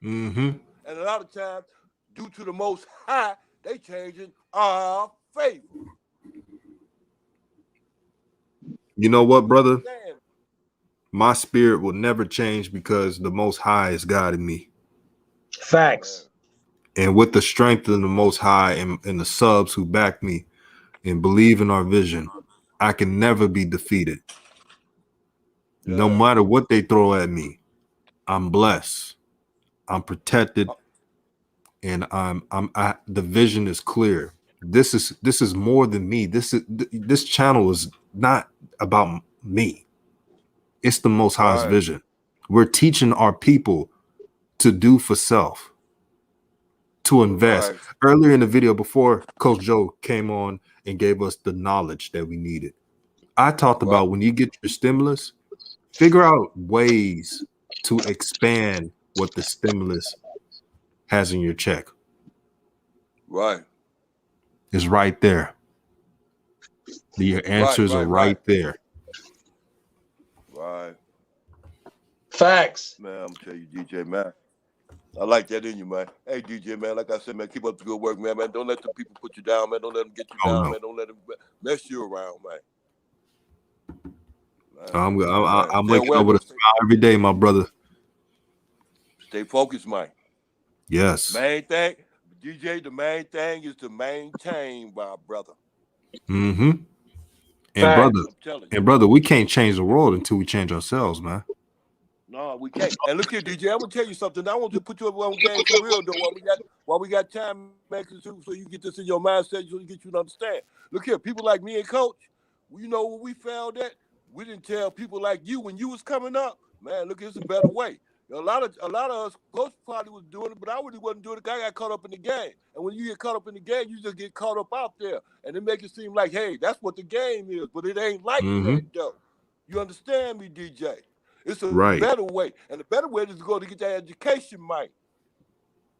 A: Mm-hmm.
C: And a lot of times, due to the Most High, they change in our favor.
A: You know what, brother?
C: Damn.
A: My spirit will never change because the Most High is guiding me.
D: Facts.
A: And with the strength of the Most High and the subs who back me and believe in our vision, I can never be defeated. No matter what they throw at me, I'm blessed. I'm protected, and the vision is clear. This is more than me. This channel is not about me. It's the Most High's vision. We're teaching our people to do for self, to invest.
C: Right.
A: Earlier in the video, before Coach Joe came on and gave us the knowledge that we needed, I talked about when you get your stimulus, figure out ways to expand what the stimulus has in your check.
C: Right.
A: It's right there. Your answers are right there.
C: Right.
D: Facts.
C: Man, I'm tell you, DJ, man. I like that in you, man. Hey, DJ, man, like I said, man, keep up the good work, man. Don't let the people put you down, man. Don't let them get you down, man. Don't let them mess you around, man.
A: I'm waking up with a smile every day, my brother.
C: Stay focused, man.
A: Yes.
C: Main thing, DJ, the main thing is to maintain, my brother.
A: Mm-hmm. And brother, we can't change the world until we change ourselves, man.
C: No, we can't. And look here, DJ, I'm gonna tell you something. I want to put you up on game for real, though. While we got time, man, so you get this in your mindset, so you get you to understand. Look here, people like me and Coach, you know what we found that we didn't tell people like you when you was coming up, man. Look, it's a better way. A lot of us, Coach probably was doing it, but I really wasn't doing it. I got caught up in the game, and when you get caught up in the game, you just get caught up out there, and it makes it seem like, hey, that's what the game is, but it ain't like that, though. You understand me, DJ? It's a better way. And the better way is to go to get that education, Mike.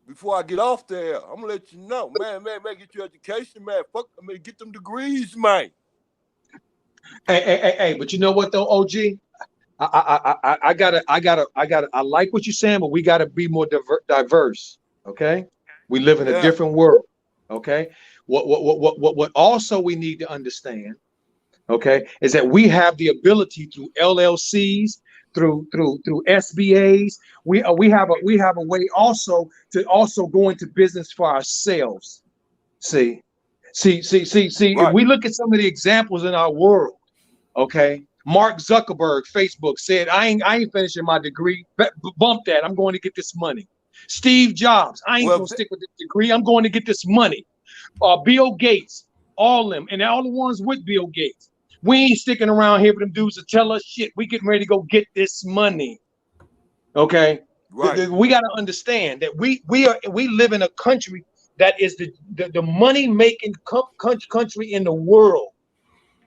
C: Before I get off there, I'm going to let you know. Man, get your education, man. Get them degrees, Mike.
D: Hey, but you know what, though, OG? I like what you're saying, but we gotta be more diverse. Okay, we live in a different world. Okay, what also we need to understand, okay, is that we have the ability through LLCs, through SBAs. We have a way also to go into business for ourselves. See. If we look at some of the examples in our world, okay. Mark Zuckerberg, Facebook, said, I ain't finishing my degree. Bump that. I'm going to get this money. Steve Jobs, I ain't going to stick with this degree. I'm going to get this money. Bill Gates, all them, and all the ones with Bill Gates. We ain't sticking around here for them dudes to tell us shit. We getting ready to go get this money. Okay?
C: Right.
D: We got to understand that we live in a country that is the money-making country in the world.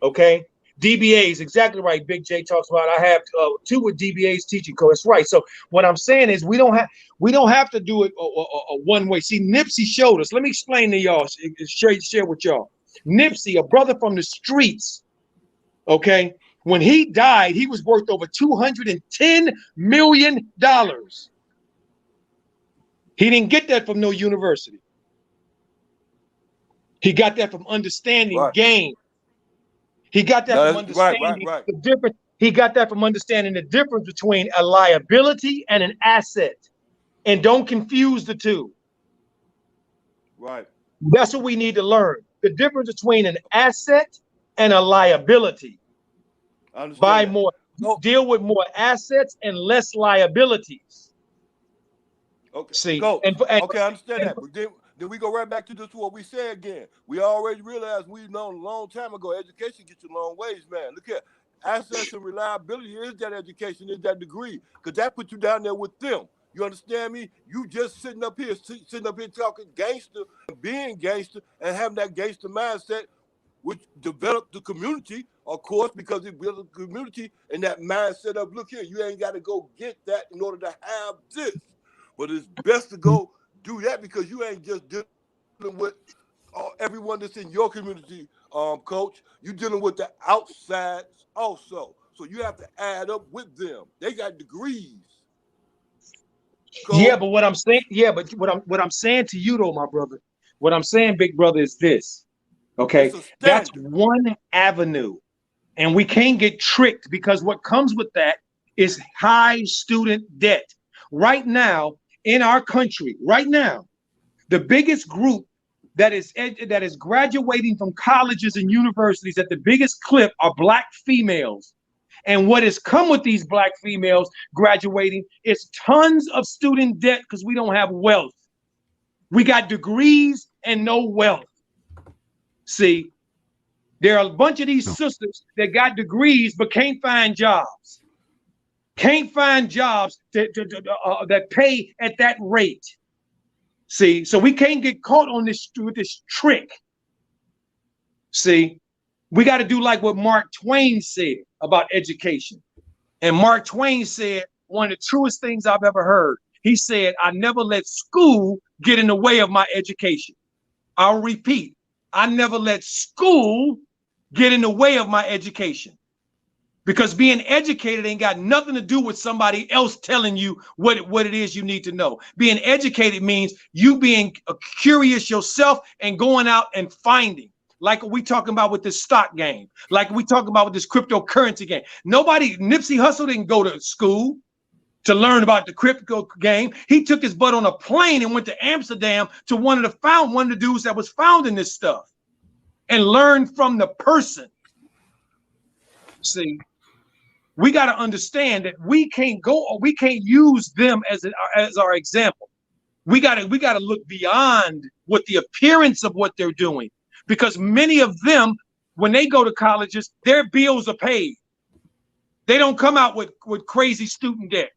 D: Okay? DBAs, exactly right. Big J talks about. I have 2 with DBAs teaching course. Right. So what I'm saying is we don't have to do it a one way. See, Nipsey showed us. Let me explain to y'all. Share with y'all. Nipsey, a brother from the streets. Okay, when he died, he was worth over $210 million. He didn't get that from no university. He got that from understanding game. He got that from understanding the difference. He got that from understanding the difference between a liability and an asset. And don't confuse the two.
C: Right.
D: That's what we need to learn. The difference between an asset and a liability. Buy more, deal with more assets and less liabilities.
C: Okay.
D: See,
C: okay, I understand that. But then we go right back to this what we say again. We already realized we know a long time ago education gets you a long ways, man. Look at assets and reliability is that education, is that degree, because that put you down there with them. You understand me? You just sitting up here talking gangster, being gangster, and having that gangster mindset, which developed the community, of course, because it builds a community and that mindset of, look here, you ain't got to go get that in order to have this. But it's best to go do that because you ain't just dealing with everyone that's in your community, coach. You're dealing with the outsides also. So you have to add up with them. They got degrees.
D: Yeah, but what I'm saying, what I'm saying to you though, my brother, what I'm saying, big brother, is this. Okay, that's one avenue, and we can't get tricked because what comes with that is high student debt. Right now in our country, right now, the biggest group that is graduating from colleges and universities at the biggest clip are Black females. And what has come with these Black females graduating is tons of student debt because we don't have wealth. We got degrees and no wealth. See, there are a bunch of these sisters that got degrees but can't find jobs. Can't find jobs that pay at that rate. See, so we can't get caught on this with this trick. See, we got to do like what Mark Twain said about education. And Mark Twain said one of the truest things I've ever heard. He said, I never let school get in the way of my education. I'll repeat, I never let school get in the way of my education. Because being educated ain't got nothing to do with somebody else telling you what it is you need to know. Being educated means you being curious yourself and going out and finding. Like we talking about with this stock game. Like we talking about with this cryptocurrency game. Nipsey Hussle didn't go to school to learn about the crypto game. He took his butt on a plane and went to Amsterdam to one of the dudes that was founding this stuff and learned from the person. See, we got to understand that we can't use them as our example. We got to look beyond what the appearance of what they're doing, because many of them, when they go to colleges, their bills are paid. They don't come out with crazy student debt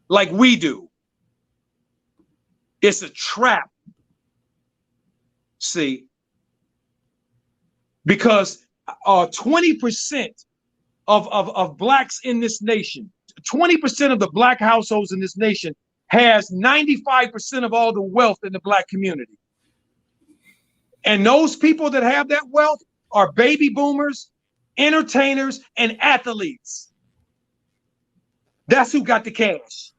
D: like we do. It's a trap. See, because 20% of blacks in this nation, 20% of the black households in this nation has 95% of all the wealth in the black community. And those people that have that wealth are baby boomers, entertainers, and athletes. That's who got the cash.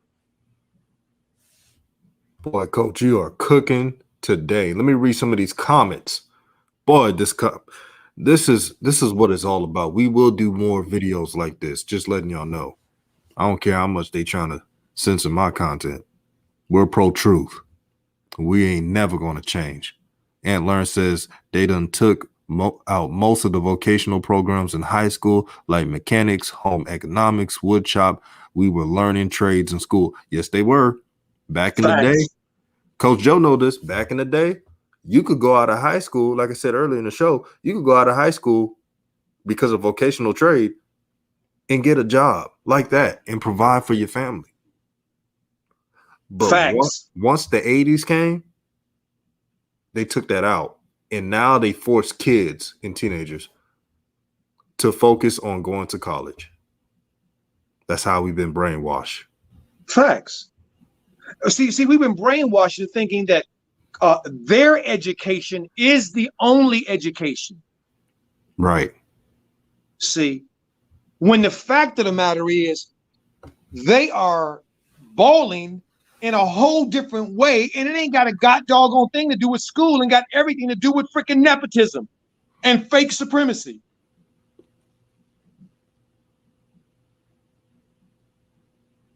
A: Boy, Coach, you are cooking today. Let me read some of these comments. Boy, this is what it's all about. We will do more videos like this, just letting y'all know. I don't care how much they trying to censor my content. We're pro-truth. We ain't never going to change. Aunt Learn says they done took out most of the vocational programs in high school, like mechanics, home economics, wood shop. We were learning trades in school. Yes, they were. Back in the day, Coach Joe know this. Back in the day, you could go out of high school, like I said earlier in the show, you could go out of high school because of vocational trade and get a job like that and provide for your family. But once the 80s came, they took that out. And now they force kids and teenagers to focus on going to college. That's how we've been brainwashed.
D: Facts. See, we've been brainwashed into thinking that their education is the only education.
A: Right.
D: See, when the fact of the matter is they are balling in a whole different way, and it ain't got a god doggone thing to do with school and got everything to do with freaking nepotism and fake supremacy.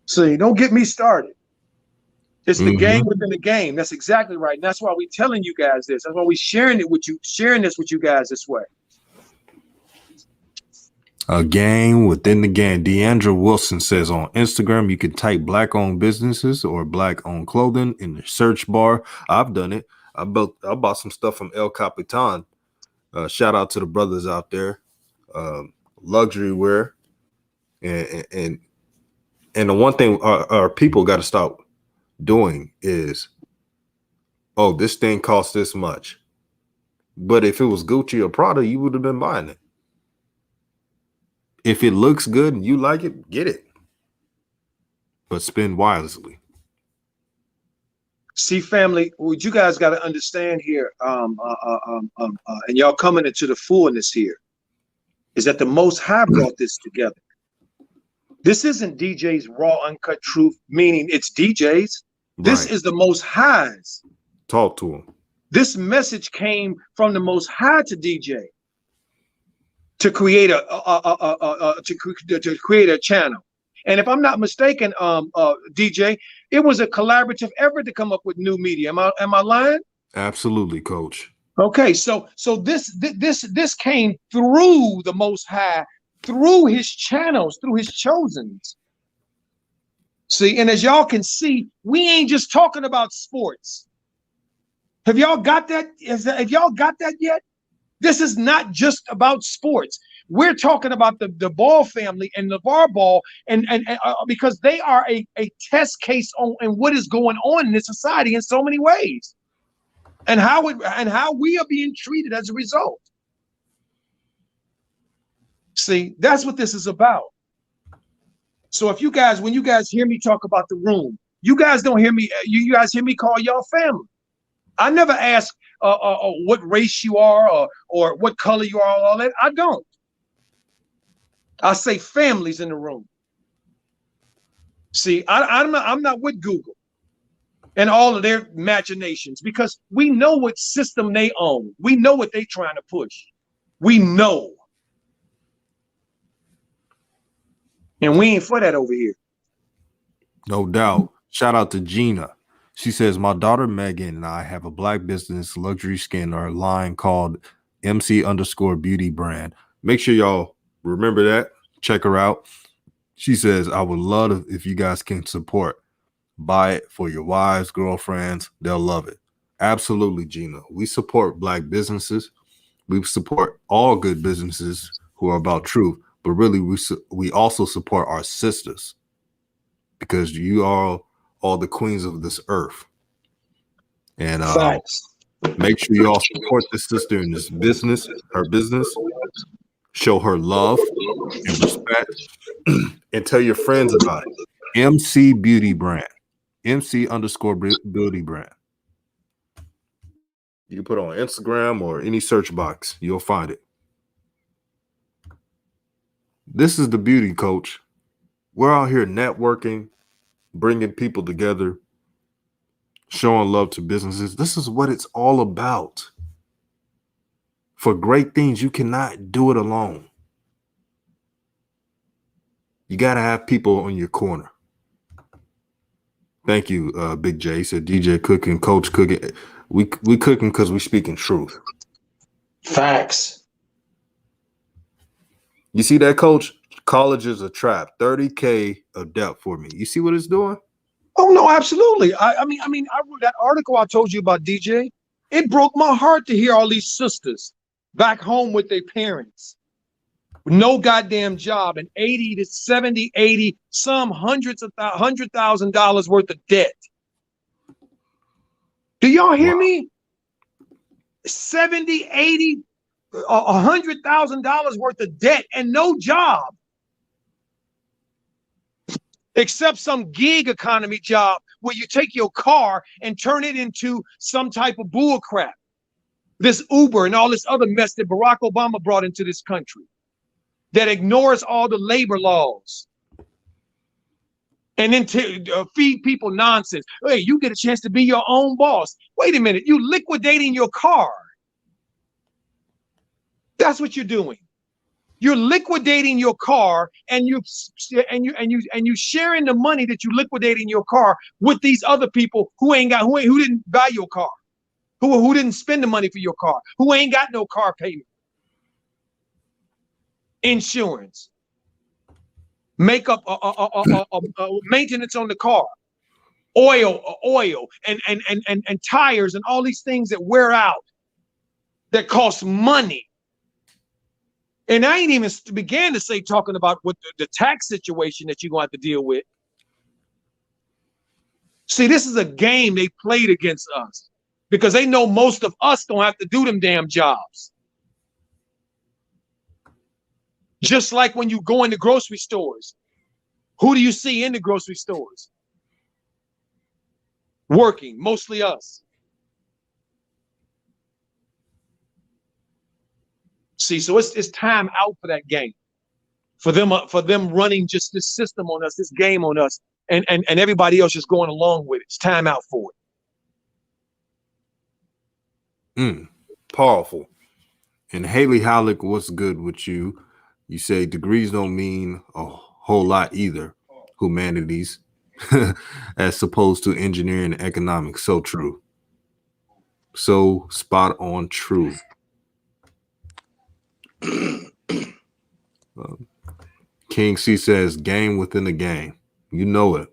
D: See, don't get me started. It's the game within the game. That's exactly right. And that's why we're telling you guys this. That's why we're sharing this with you guys this way.
A: A game within the game. Deandra Wilson says on Instagram, you can type black-owned businesses or black-owned clothing in the search bar. I've done it. I bought some stuff from El Capitan. Shout out to the brothers out there. Luxury wear. And the one thing our people got to stop doing is, oh, this thing costs this much. But if it was Gucci or Prada, you would have been buying it. If it looks good and you like it, get it. But spend wisely.
D: See, family, what you guys got to understand here, and y'all coming into the fullness here, is that the Most High brought this together. This isn't DJ's raw, uncut truth, meaning it's DJ's. This is the Most High's.
A: Talk to him.
D: This message came from the Most High to DJ to create to create a channel. And if I'm not mistaken, DJ, it was a collaborative effort to come up with new media. Am I lying?
A: Absolutely, Coach.
D: Okay, so this came through the Most High, through his channels, through his chosens. See, and as y'all can see, we ain't just talking about sports. Have y'all got that? Have y'all got that yet? This is not just about sports. We're talking about the Ball family and the LeVar Ball, and because they are a test case on what is going on in this society in so many ways, and how we are being treated as a result. See, that's what this is about. So if you guys, when you guys hear me talk about the room, you guys don't hear me. You guys hear me call y'all family. I never ask what race you are or what color you are. All that I don't. I say families in the room. See, I'm not with Google and all of their machinations, because we know what system they own. We know what they're trying to push. We know. And we ain't for that over here.
A: No doubt. Shout out to Gina. She says, my daughter Megan and I have a black business, luxury skincare line called MC_beauty brand. Make sure y'all remember that. Check her out. She says, I would love if you guys can support. Buy it for your wives, girlfriends. They'll love it. Absolutely, Gina. We support black businesses. We support all good businesses who are about truth. But really, we also support our sisters, because you are all the queens of this earth. And make sure you all support this sister in this business, her business. Show her love and respect, and tell your friends about it. MC Beauty Brand, MC_beauty brand. You can put it on Instagram or any search box, you'll find it. This is the beauty, Coach. We're out here networking, bringing people together, showing love to businesses. This is what it's all about. For great things, you cannot do it alone. You got to have people on your corner. Thank you, Big J. He said DJ cooking, Coach cooking. We cooking because we speaking truth.
D: Facts.
A: You see that, Coach? College is a trap. 30K of debt for me. You see what it's doing?
D: Oh no, absolutely. I mean, I wrote that article I told you about, DJ. It broke my heart to hear all these sisters back home with their parents, with no goddamn job, and 80 to 70, 80, some $100,000 worth of debt. Do y'all hear me? 70, 80, $100,000 worth of debt and no job, except some gig economy job where you take your car and turn it into some type of bull crap. This Uber and all this other mess that Barack Obama brought into this country that ignores all the labor laws. And then feed people nonsense. Hey, you get a chance to be your own boss. Wait a minute, you liquidating your car. That's what you're doing. You're liquidating your car, and you sharing the money that you liquidate in your car with these other people who didn't buy your car, who didn't spend the money for your car, who ain't got no car payment, insurance, makeup, maintenance on the car, oil, and tires, and all these things that wear out, that cost money. And I ain't even began to say talking about what the tax situation that you're going to have to deal with. See, this is a game they played against us because they know most of us don't have to do them damn jobs. Just like when you go into grocery stores, who do you see in the grocery stores? Working, mostly us. See, so it's time out for that game. For them running just this system on us, this game on us, and everybody else just going along with it. It's time out for it.
A: Powerful. And Haley Halleck, what's good with you? You say degrees don't mean a whole lot either. Humanities, as opposed to engineering and economics. So true. So spot on true. King C says game within the game. You know it.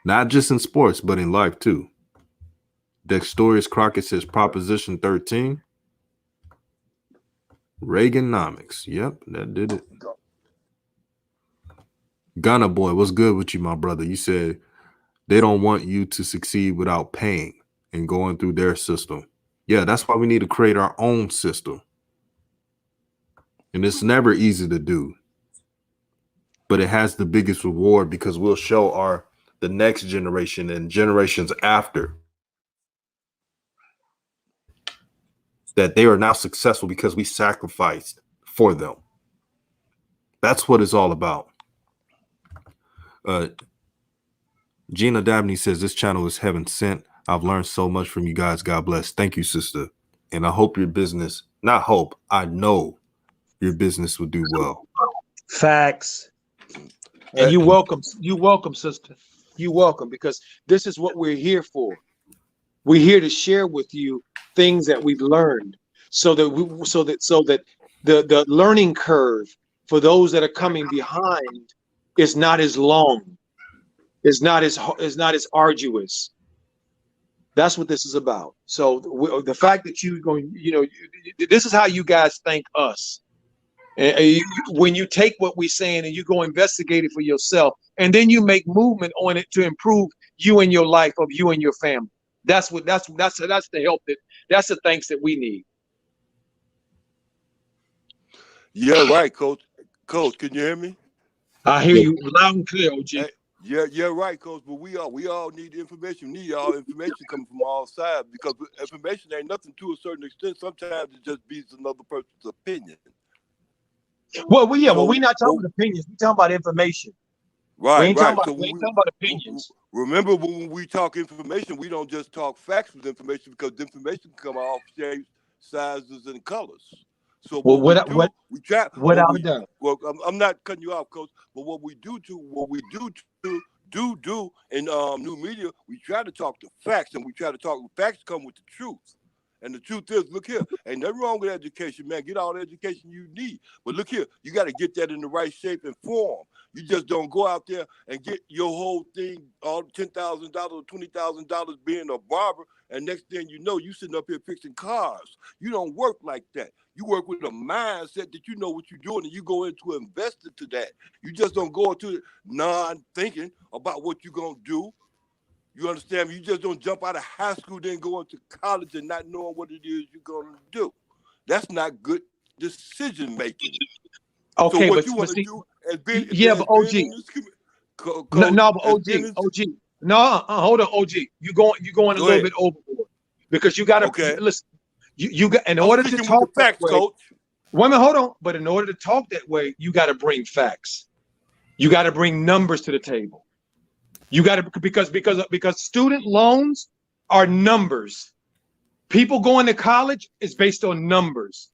A: Not just in sports, but in life too. Dexterious Crockett says Proposition 13. Reaganomics. Yep, that did it. Ghana boy, what's good with you, my brother? You said they don't want you to succeed without paying and going through their system. Yeah, that's why we need to create our own system. And it's never easy to do. But it has the biggest reward because we'll show the next generation and generations after that they are now successful because we sacrificed for them. That's what it's all about. Gina Dabney says this channel is heaven sent. I've learned so much from you guys. God bless. Thank you, sister. And I hope your business, not hope, I know your business will do well.
D: Facts. And you're welcome, sister. You're welcome, because this is what we're here for. We're here to share with you things that we've learned, so that the learning curve for those that are coming behind is not as long, is not as arduous. That's what this is about. So the fact that this is how you guys thank us. And when you take what we're saying and you go investigate it for yourself, and then you make movement on it to improve you and your life of you and your family. That's the help that's the thanks that we need.
C: Yeah, right, Coach. Coach, can you hear me?
D: I hear you loud and clear, OG.
C: Yeah, right, Coach. But we all need information. We need all information coming from all sides, because information ain't nothing to a certain extent. Sometimes it just beats another person's opinion.
D: Well, we're not talking about opinions. We're talking about information.
C: Right.
D: We ain't talking about opinions.
C: Remember, when we talk information, we don't just talk facts with information, because the information can come all shapes, sizes, and colors. So without a doubt. Well, I'm not cutting you off, Coach. But what we do in new media, we try to talk the facts, and we try to talk facts come with the truth. And the truth is, look here, ain't nothing wrong with education, man. Get all the education you need. But look here, you got to get that in the right shape and form. You just don't go out there and get your whole thing, all $10,000 or $20,000 being a barber, and next thing you know, you sitting up here fixing cars. You don't work like that. You work with a mindset that you know what you're doing, and you go into invest into that. You just don't go into it non-thinking about what you're going to do. You understand me? You just don't jump out of high school, then go into college and not knowing what it is you're going to do. That's not good decision making.
D: Okay,
C: so what
D: but
C: you want to do is be,
D: but OG. OG. No, hold on, OG. You going a little bit overboard, because you got to listen. You got, in order to talk that way, Coach. Wait a minute, hold on. But in order to talk that way, you got to bring facts. You got to bring numbers to the table. You got to, because student loans are numbers. People going to college is based on numbers.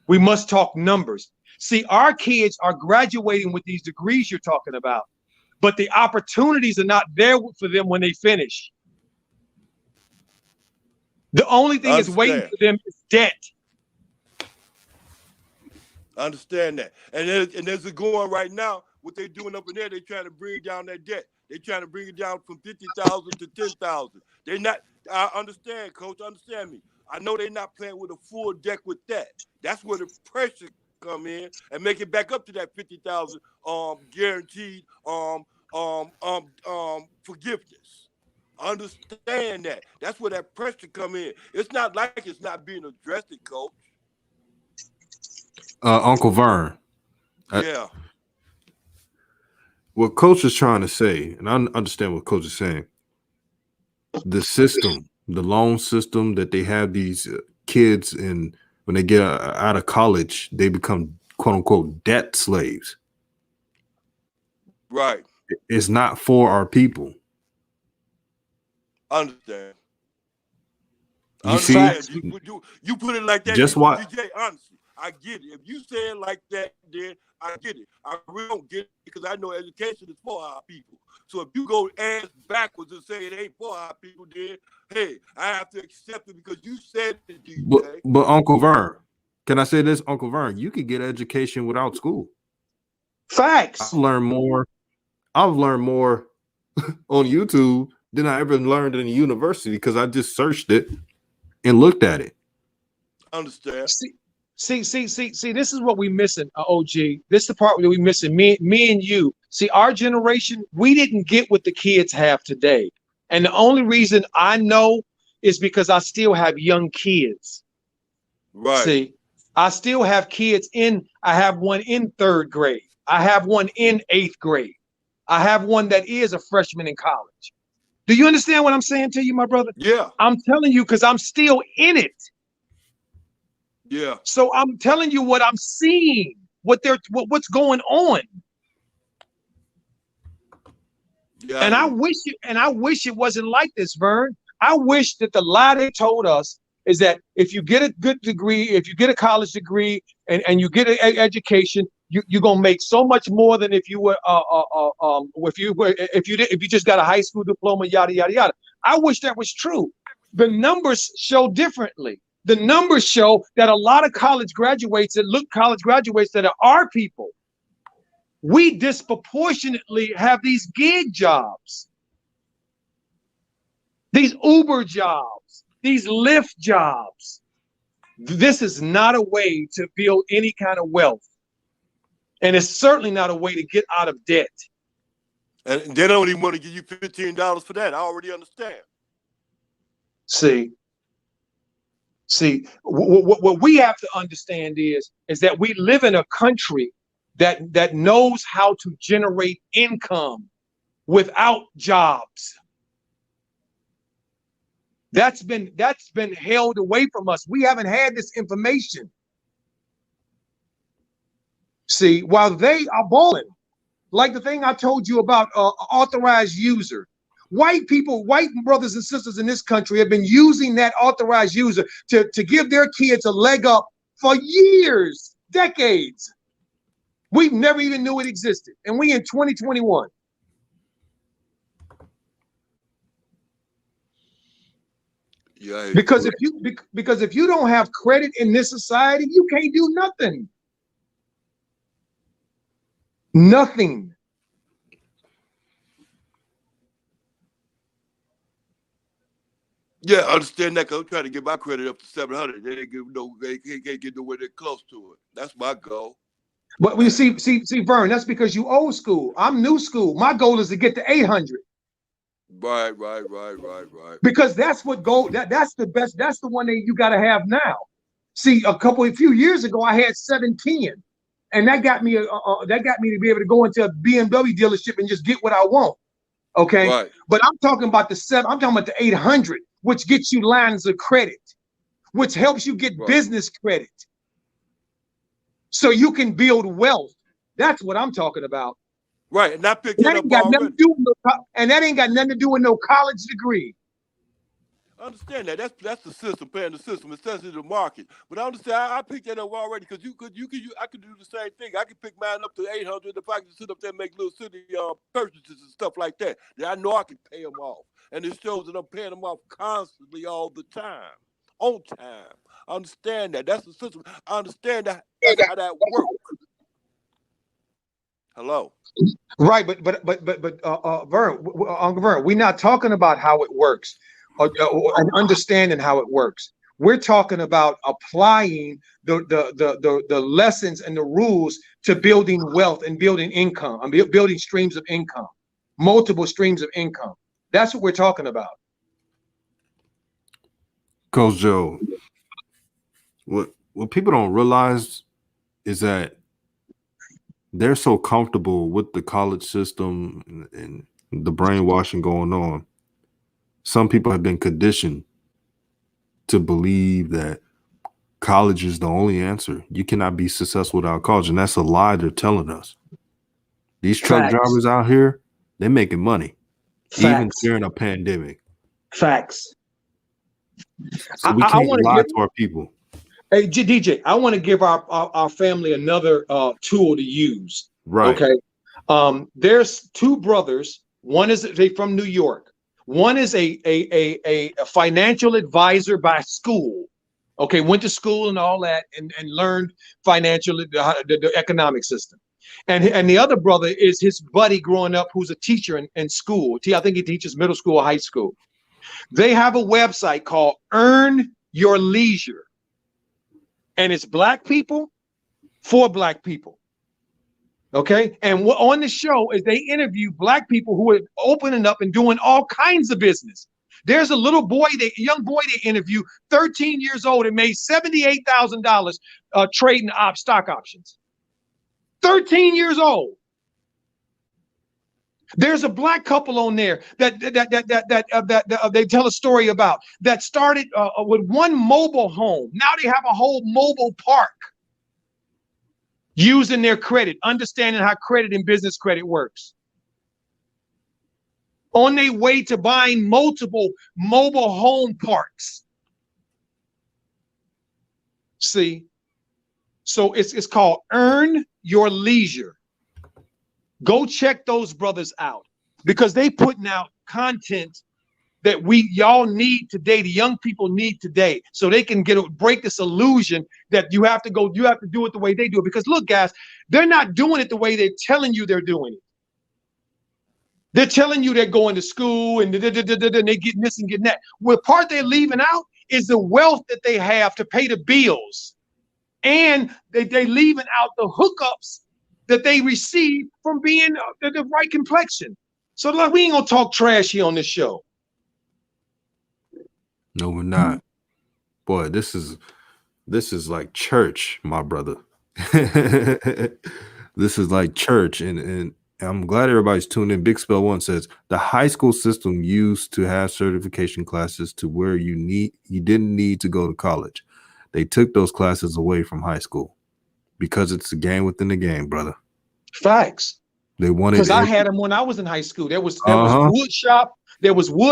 D: We must talk numbers. See, our kids are graduating with these degrees you're talking about, but the opportunities are not there for them when they finish. The only thing is waiting for them is debt.
C: I understand that. And there's a going right now. What they're doing up in there, they're trying to bring down that debt. They're trying to bring it down from 50,000 to 10,000. They're not. I understand, Coach. Understand me. I know they're not playing with a full deck with that. That's where the pressure come in and make it back up to that 50,000 guaranteed forgiveness. Understand that. That's where that pressure come in. It's not like it's not being addressed, Coach.
A: Uncle Vern,
C: Yeah.
A: What Coach is trying to say, and I understand what Coach is saying, the system, the loan system that they have these kids in when they get out of college, they become quote unquote debt slaves.
C: Right.
A: It's not for our people.
C: Understand.
A: You see,
D: Facts.
C: You put it like that,
A: just why
C: DJ. Honestly, I get it. If you say it like that, then I get it. I really don't get it because I know education is for our people. So if you go ass backwards and say it ain't for our people, then hey, I have to accept it because you said it, DJ.
A: but Uncle Vern, can I say this, Uncle Vern? You could get education without school.
D: Facts.
A: I've learned more on YouTube than I ever learned in university because I just searched it and looked at it.
C: Understand?
D: See, this is what we missing, OG. This is the part that we missing. Me and you. See, our generation, we didn't get what the kids have today. And the only reason I know is because I still have young kids.
C: Right.
D: See, I still have kids I have one in 3rd grade. I have one in 8th grade. I have one that is a freshman in college. Do you understand what I'm saying to you, my brother?
C: Yeah.
D: I'm telling you because I'm still in it.
C: Yeah.
D: So I'm telling you what I'm seeing, what's going on.
C: Yeah.
D: And I wish it wasn't like this, Vern. I wish that the lie they told us is that if you get a good degree, if you get a college degree and you get an education, you're gonna make so much more than if you just got a high school diploma, yada yada yada. I wish that was true. The numbers show differently. The numbers show that a lot of college graduates that are our people, we disproportionately have these gig jobs, these Uber jobs, these Lyft jobs. This is not a way to build any kind of wealth. And it's certainly not a way to get out of debt.
C: And they don't even want to give you $15 for that. I already understand.
D: See, what we have to understand is that we live in a country that knows how to generate income without jobs. That's been held away from us. We haven't had this information. See, while they are balling, like the thing I told you about authorized user. White brothers and sisters in this country have been using that authorized user to give their kids a leg up for years, decades. We never even knew it existed. And we in 2021.
C: Yeah.
D: Because if you don't have credit in this society, you can't do nothing. Nothing.
C: Yeah, I understand that because I'm trying to get my credit up to 700. They can't get nowhere close to it. That's my goal.
D: But we see, Vern, that's because you old school. I'm new school. My goal is to get to 800.
C: Right.
D: Because that's what that's the best. That's the one that you got to have now. See, a few years ago, I had 710, and that got me to be able to go into a BMW dealership and just get what I want. Okay.
C: Right.
D: But I'm talking about I'm talking about the 800, which gets you lines of credit, which helps you get business credit, so you can build wealth. That's what I'm talking about.
C: Right, and I picked that up
D: That ain't got nothing to do with no college degree.
C: I understand that. That's the system, paying the system, especially the market. But I understand. I picked that up already because I could do the same thing. I could pick mine up to 800 if I could sit up there and make little city purchases and stuff like that. That I know I can pay them off, and it shows that I'm paying them off constantly all the time, on time. I understand that. That's the system. I understand that. That's how that works. Hello.
D: Right, but Vern, Uncle Vern, we're not talking about how it works and understanding how it works. We're talking about applying the lessons and the rules to building wealth and building income and building streams of income, multiple streams of income. That's what we're talking about.
A: Coach Joe, what people don't realize is that they're so comfortable with the college system and the brainwashing going on. Some people have been conditioned to believe that college is the only answer. You cannot be successful without college, and that's a lie they're telling us. These truck
D: Facts.
A: drivers out here, they're making money, even
D: Facts.
A: during a pandemic.
D: Facts.
A: So we
D: I
A: can't
D: want to
A: lie
D: give,
A: to our people.
D: hey, DJ, I want to give our family another tool to use.
A: Right.
D: Okay. There's two brothers. One is they from New York. One is a financial advisor by school. Okay, went to school and all that, and learned financial the economic system. And the other brother is his buddy growing up, who's a teacher in school. I think he teaches middle school or high school. They have a website called Earn Your Leisure, and it's black people for black people. Okay, and on the show is they interview black people who are opening up and doing all kinds of business. There's a little boy, young boy they interview, 13 years old, and made $78,000 trading stock options. 13 years old. There's a black couple on there that they tell a story about that started with one mobile home. Now they have a whole mobile park, using their credit, understanding how credit and business credit works. On their way to buying multiple mobile home parks. See, so it's called Earn Your Leisure. Go check those brothers out, because they putting out content that y'all need today, the young people need today, so they can break this illusion that you have to do it the way they do it. Because look, guys, they're not doing it the way they're telling you they're doing it. They're telling you they're going to school and they're getting this and getting that. Well, the part they're leaving out is the wealth that they have to pay the bills. And they leaving out the hookups that they receive from being the right complexion. So like, we ain't gonna talk trash here on this show.
A: No, we're not. Boy, this is like church, my brother. This is like church, and I'm glad everybody's tuned in. Big Spell One says the high school system used to have certification classes to where you didn't need to go to college. They took those classes away from high school because it's a game within the game, brother.
D: Facts.
A: They wanted,
D: because I had them when I was in high school. There was wood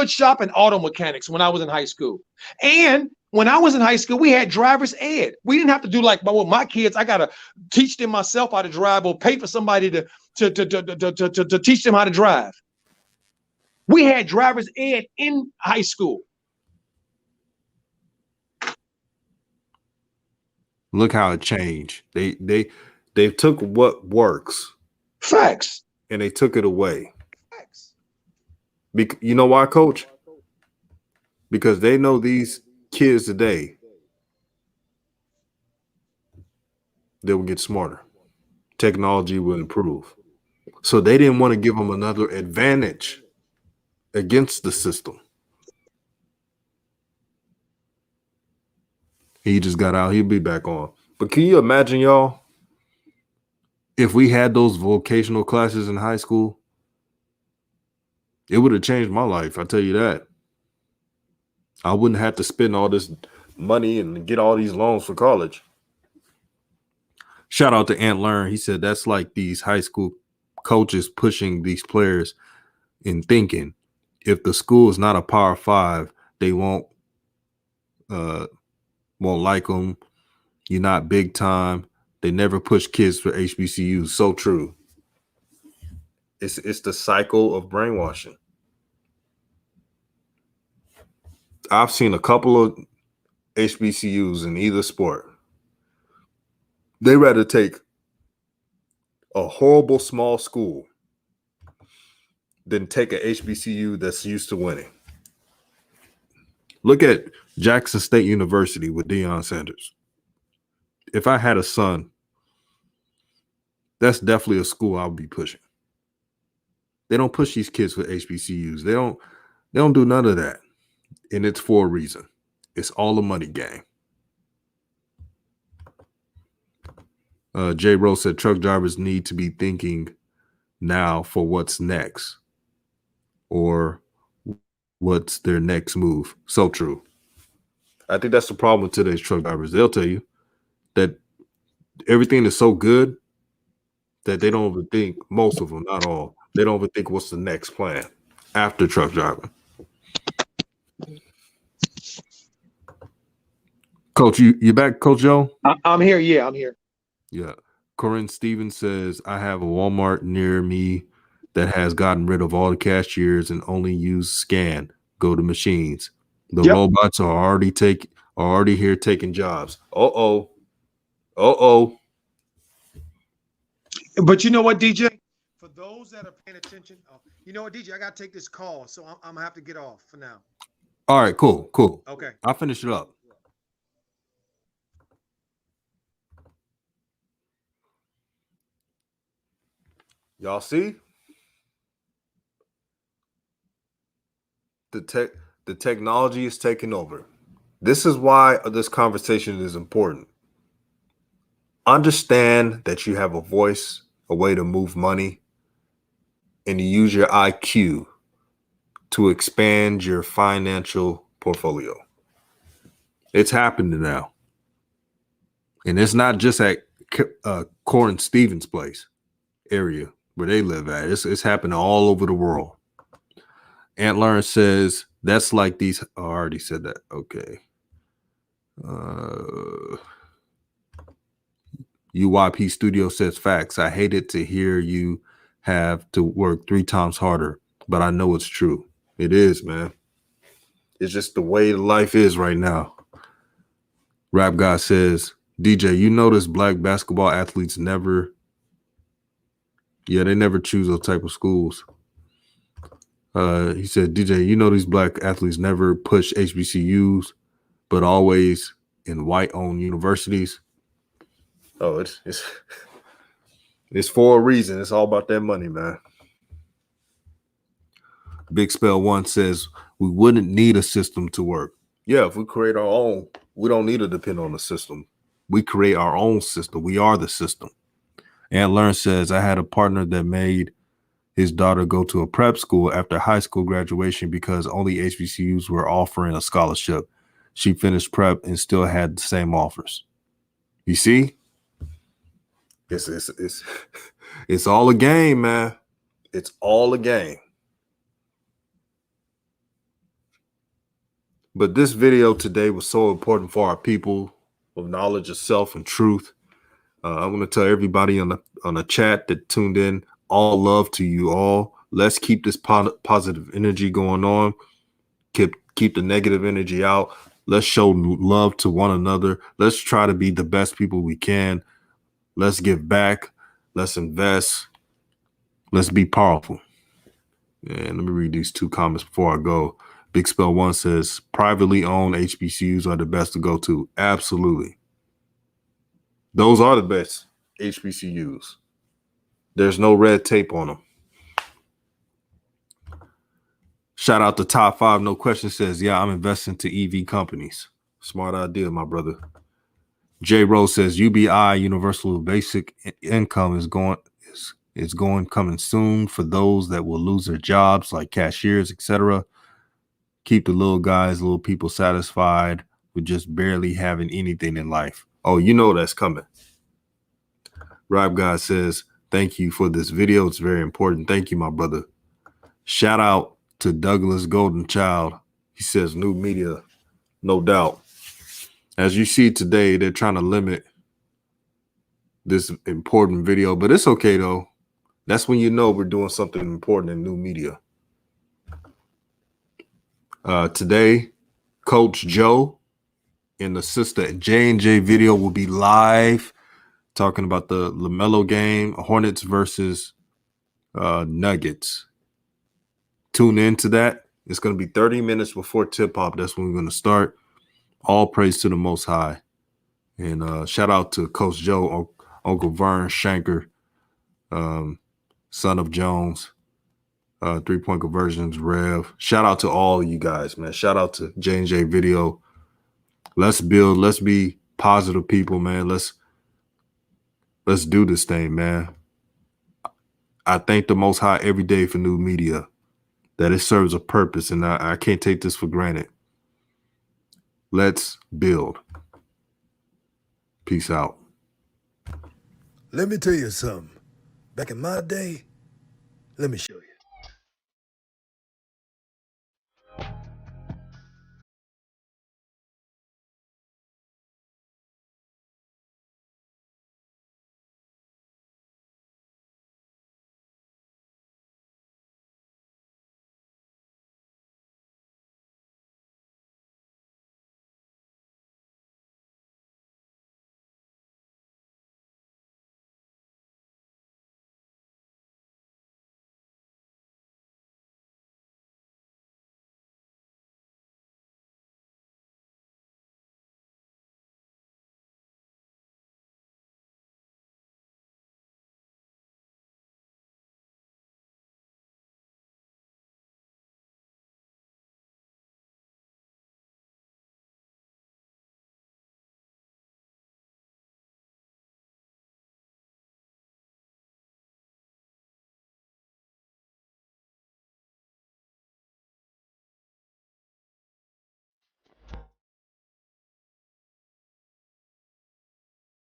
D: shop and auto mechanics when I was in high school. And when I was in high school, we had driver's ed. We didn't have to do like with my kids. I gotta teach them myself how to drive, or pay for somebody to teach them how to drive. We had driver's ed in high school.
A: Look how it changed. They took what works.
D: Facts.
A: And they took it away.
D: Facts.
A: You know why, Coach? Because they know these kids today, they will get smarter. Technology will improve. So they didn't want to give them another advantage against the system. He just got out. He'll be back on. But can you imagine, y'all, if we had those vocational classes in high school? It would have changed my life. I tell you that. I wouldn't have to spend all this money and get all these loans for college. Shout out to Ant Learn. He said that's like these high school coaches pushing these players and thinking if the school is not a Power 5, they won't like them. You're not big time. They never push kids for HBCUs. So true. It's the cycle of brainwashing. I've seen a couple of HBCUs in either sport. They rather take a horrible small school than take a HBCU that's used to winning. Look at Jackson State University with Deion Sanders. If I had a son, that's definitely a school I would be pushing. They don't push these kids for HBCUs. They don't do none of that. And it's for a reason. It's all a money game. J. Rose said truck drivers need to be thinking now for what's next or what's their next move. So true. I think that's the problem with today's truck drivers. They'll tell you that everything is so good that they don't even think, most of them, not all, they don't even think what's the next plan after truck driving. Coach, you back, Coach Joe?
D: I'm here. Yeah, I'm here.
A: Yeah. Corinne Stevens says, I have a Walmart near me that has gotten rid of all the cashiers and only use scan, go to machines. The robots are already here taking jobs. Uh-oh.
D: But you know what, DJ? For those that are paying attention, you know what, DJ? I got to take this call, so I'm going to have to get off for now.
A: All right, cool.
D: Okay.
A: I'll finish it up. Y'all see? The technology is taking over. This is why this conversation is important. Understand that you have a voice, a way to move money, and you use your IQ to expand your financial portfolio. It's happening now. And it's not just at Corin Stevens' place area where they live at. It's happening all over the world. Aunt Lauren says, that's like these. Oh, I already said that. Okay. UYP Studio says facts. I hated to hear you have to work 3 times harder, but I know it's true. It is, man. It's just the way life is right now. Rap Guy says, DJ, you notice black basketball athletes they never choose those type of schools. He said, DJ, you know these black athletes never push HBCUs, but always in white-owned universities. Oh, it's for a reason. It's all about that money, man. Big Spell 1 says, we wouldn't need a system to work. Yeah, if we create our own, we don't need to depend on the system. We create our own system. We are the system. Aunt Learn says, I had a partner that made his daughter go to a prep school after high school graduation because only HBCUs were offering a scholarship. She finished prep and still had the same offers. You see? It's all a game, man. It's all a game. But this video today was so important for our people of knowledge of self and truth. I'm going to tell everybody on the chat that tuned in, all love to you all. Let's keep this positive energy going on. Keep the negative energy out. Let's show love to one another. Let's try to be the best people we can. Let's give back. Let's invest. Let's be powerful. And let me read these 2 comments before I go. Big Spell 1 says, privately owned HBCUs are the best to go to. Absolutely. Those are the best HBCUs. There's no red tape on them. Shout out to Top 5 No Question says, yeah, I'm investing to EV companies. Smart idea, my brother. J. Rose says, UBI, Universal Basic Income is coming soon for those that will lose their jobs like cashiers, etc. Keep the little guys, little people satisfied with just barely having anything in life. Oh, you know that's coming. Rap Guy says, thank you for this video. It's very important. Thank you, my brother. Shout out to Douglas Goldenchild. He says, new media, no doubt. As you see today, they're trying to limit this important video, but it's okay, though. That's when you know we're doing something important in new media. Today, Coach Joe and the sister J&J video will be live talking about the LaMelo game, Hornets versus Nuggets. Tune into that. It's going to be 30 minutes before tip-off. That's when we're going to start. All praise to the Most High. And shout out to Coach Joe, Uncle Vern Shanker, son of Jones, 3-point conversions, Rev. Shout out to all you guys, man. Shout out to J&J Video. Let's build. Let's be positive people, man. Let's Let's do this thing, man. I thank the Most High every day for new media, that it serves a purpose, and I can't take this for granted. Let's build. Peace out.
E: Let me tell you something. Back in my day, let me show you.